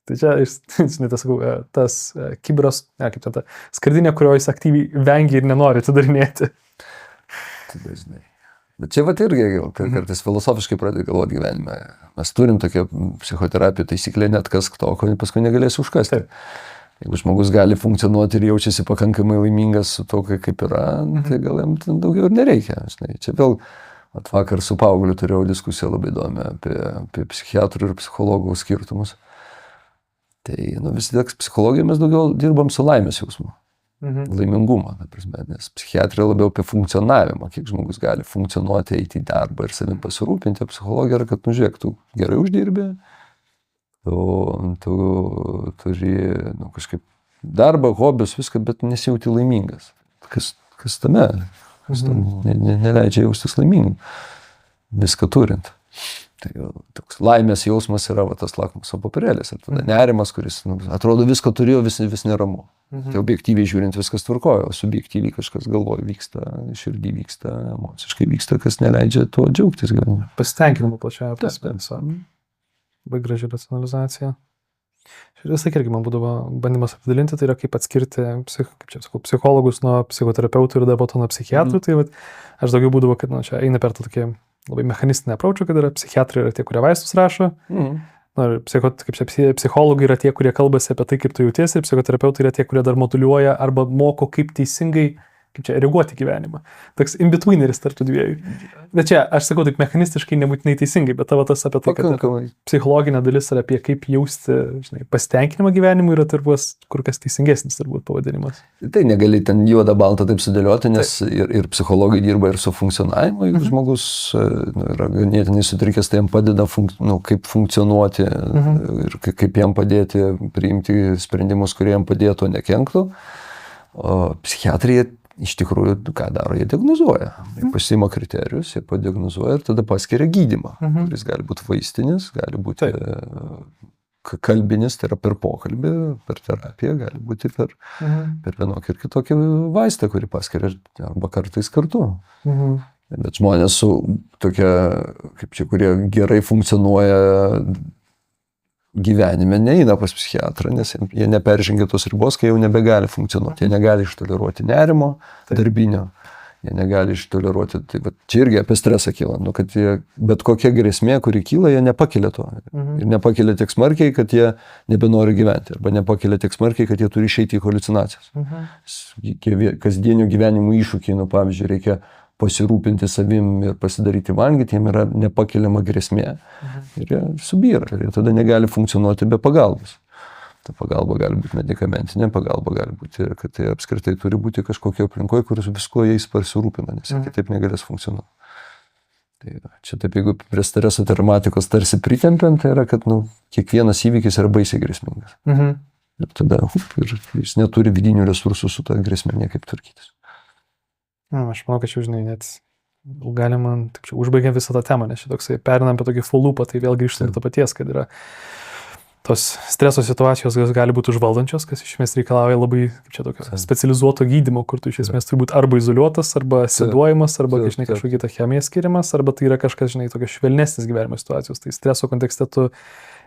Speaker 1: Tai čia, žinai, tas kibiras, kaip ten ta skardinė, kurio jis aktyviai vengia ir nenori atidarinėti.
Speaker 2: Tai dažnai. Bet čia irgi kartais filosofiškai pradedi galvoti gyvenime. Mes turim tokią psichoterapiją taisyklę, net kas to, ko paskui negalėsi užkasti. Jeigu žmogus gali funkcionuoti ir jaučiasi pakankamai laimingas su to, kaip yra, tai gal jam daugiau ir nereikia. Žinai, čia vėl, vakar su paaugliu turėjau diskusiją labai įdomią apie psichiatrų ir psichologų skirtumus. Tai vis tiek psichologijoje mes daugiau dirbam su laimės jausmu. Laimingumą, nes psichiatrija labiau apie funkcionavimą, kiek žmogus gali funkcionuoti, eiti į darbą ir savim pasirūpinti. Psichologija yra, kad, žiūrėk, tu gerai uždirbi, tu turi kažkaip darbą, hobius, viską, bet nesijauti laimingas. Kas tame? Kas neleidžia jaustis laimingam, viską turint. Tai toks laimės jausmas yra tas lakmuso popierėlis. Ir tada nerimas, kuris atrodo visko turėjo, vis neramu. Tai objektyviai žiūrint viskas tvarkojo, o subjektyviai kažkas galvoje vyksta, širdį vyksta, emociškai vyksta, kas neleidžia tuo džiaugtis gyvenime.
Speaker 1: Pasitenkinimo plačiaja prasme. Labai graži racionalizacija. Ir visai irgi man būdavo bandymas apdalinti, tai yra kaip atskirti psichologus nuo psichoterapeutų ir dar po to nuo psichiatrų. Tai aš daugiau būdavo, kad čia eina per tą tokį labai mechanistinę approachą, kad yra psichiatrai yra tie, kurie vaistus rašo, psichologai yra tie, kurie kalbasi apie tai, kaip tu jautiesi, ir psichoterapeutai yra tie, kurie dar moduliuoja arba moko, kaip teisingai reaguoti gyvenimą. Toks in-betweeneris tarp tų dviejų. Bet čia, aš sakau, taip mechanistiškai nebūtinai teisingai, bet tavo tas apie tai, kad psichologinė dalis yra apie kaip jausti, pasitenkinimą gyvenimu, yra turbūt kur kas teisingesnis turbūt pavadinimas.
Speaker 2: Tai negali ten juodą baltą taip sudėlioti, nes ir psichologai dirba ir su funkcionavimu, jeigu žmogus yra ganėtinai sutrikęs, tai jam padeda kaip funkcionuoti ir kaip jam padėti priimti sprendimus, kurie jam padėtų, nekenktų. O psichiatrija iš tikrųjų, ką daro, jie diagnozuoja. Jie pasiima kriterijus, jie padiagnozuoja ir tada paskiria gydymą, kuris gali būti vaistinis, gali būti kalbinis, tai yra per pokalbį, per terapiją, gali būti per vienokį ir kitokį vaistą, kurį paskiria arba kartais kartu. Bet žmonės su tokia, kaip čia, kurie gerai funkcionuoja gyvenime, neina pas psichiatrą, nes jie neperžengia tos ribos, kai jau nebegali funkcionuoti. Jie negali ištoleruoti nerimo darbinio, jie negali ištoleruoti. Tai čia irgi apie stresą kyla, kad jie, bet kokia grėsmė, kuri kyla, jie nepakelia to. Ir nepakelia tiek smarkiai, kad jie nebenori gyventi. Arba nepakelia tiek smarkiai, kad jie turi išeiti į haliucinacijas. Kasdienio gyvenimo iššūkiai, pavyzdžiui, reikia pasirūpinti savim ir pasidaryti valgyti, jiem yra nepakeliama grėsmė. Ir jie subyra, ir jie tada negali funkcionuoti be pagalbos. Ta pagalba gali būti medikamentinė, pagalba gali būti, kad tai apskritai turi būti kažkokio aplinkoje, kuris visko jais pasirūpina, nes jie kitaip negalės funkcionuoti. Tai čia taip, jeigu prie streso tematikos tarsi pritempiant, tai yra, kad kiekvienas įvykis yra baisiai grėsmingas. Ir tada jis neturi vidinių resursų su ta grėsme niekaip tvarkytis.
Speaker 1: Aš manau, kad čia, žinai, net galima, taip čia, užbaigiam visą tą temą, nes čia toksai perinam apie tokį full loopą, tai vėl grįžtam į tą paties, kad yra tos streso situacijos gali būti užvaldančios, kas iš esmės reikalauja labai, kaip čia tokio, specializuoto gydymo, kur tu iš esmės turi būti arba izoliuotas, arba seduojamas, arba, žinai, kažkokia ta chemija skiriamas, arba tai yra kažkas, žinai, tokios švelnesnis gyvenimo situacijos. Tai streso kontekste tu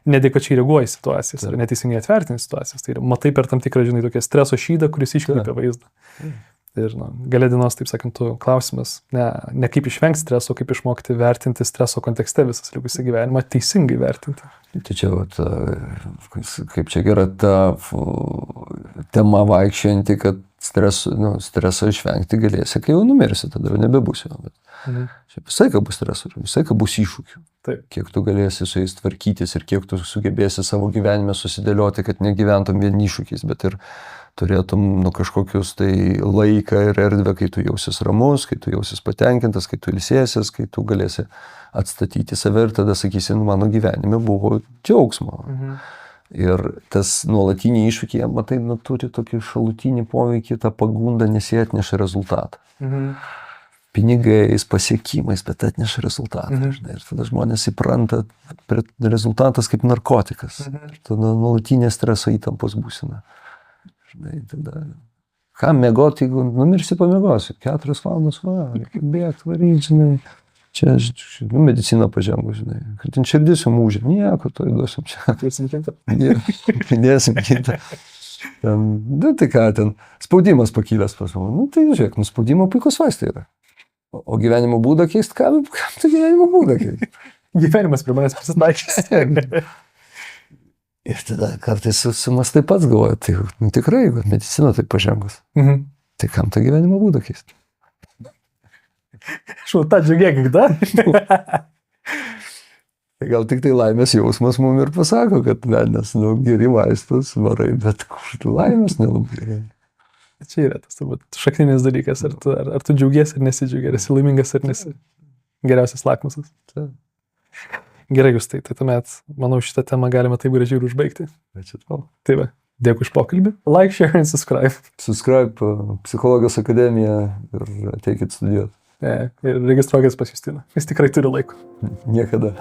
Speaker 1: nedėkočiai reaguoji į situacijas, ar neteisingai atvertini situacijas. Tai matai per tam tikrą, žinai, tokią streso šydą, kuris iškreipia vaizdą. Ir gale dienos, taip sakant, klausimas, ne kaip išvengti streso, kaip išmokti vertinti streso kontekste visas likusį gyvenimą, teisingai vertinti.
Speaker 2: Tai čia, kaip čia gera ta tema vaikščianti, kad streso išvengti galėsi, kai jau numirsi, tada jau nebebūsi. Bet visai ką bus streso, visai ką bus iššūkių.
Speaker 1: Taip.
Speaker 2: Kiek tu galėsi su jais tvarkytis ir kiek tu sugebėsi savo gyvenime susidėlioti, kad negyventum vien iššūkiais, bet ir turėtum kažkokius tai laiką ir erdvę, kai tu jausis ramus, kai tu jausis patenkintas, kai tu ilsėsies, kai tu galėsi atstatyti save ir tada sakysi, mano gyvenime buvo džiaugsmo. Ir tas nuolatiniai iššūkiai, matai, turi tokį šalutinį poveikį, tą pagundą, nes jie atneša rezultatą. Pinigais, pasiekimais, bet atneša rezultatą. Ir tada žmonės įpranta prie rezultatas kaip narkotikas. Ir tada nuolatinė streso įtampos būsena. Tada, kam mėgoti, jeigu numirsi, pamėgosi. 4 valandas, reikia bėgti, varyti, žinai. Čia, medicina pažengus, žinai. Kad ten širdis jau mūžė. Nieko, to įduosim čia. Pridėsim kitą. Tai ką, ten spaudimas pakilęs pas mane. Tai žiūrėk, spaudimo puikus vaistai yra. O gyvenimo būdą keisti, kam tai gyvenimo būdą keisti?
Speaker 1: Gyvenimas prie manęs prisitaikys.
Speaker 2: Ir tada kartais sumastai pats galvoja, tai tikrai, medicina taip pažengus. Tai kam tą gyvenimo būdą keisti?
Speaker 1: Šau, tą džiugėk, da?
Speaker 2: Tai gal tik tai laimės jausmas mums ir pasako, kad nes, geri vaistus varai, bet laimės nelabai.
Speaker 1: Čia yra tas turbūt šakninis dalykas, ar tu džiaugiesi ar nesidžiaugi, ar esi laimingas ar nesi. Geriausias lakmusas. Gerai, Justai, tai tuomet, manau, šitą temą galime taip gražiai ir užbaigti.
Speaker 2: Ačiū tau.
Speaker 1: Tai va, dėkui už pokalbį. Like, share and subscribe.
Speaker 2: Subscribe Psichologijos akademiją ir ateikit studijuoti.
Speaker 1: Ir registruokis pas Justiną. Jis tikrai turi laiko.
Speaker 2: Niekada.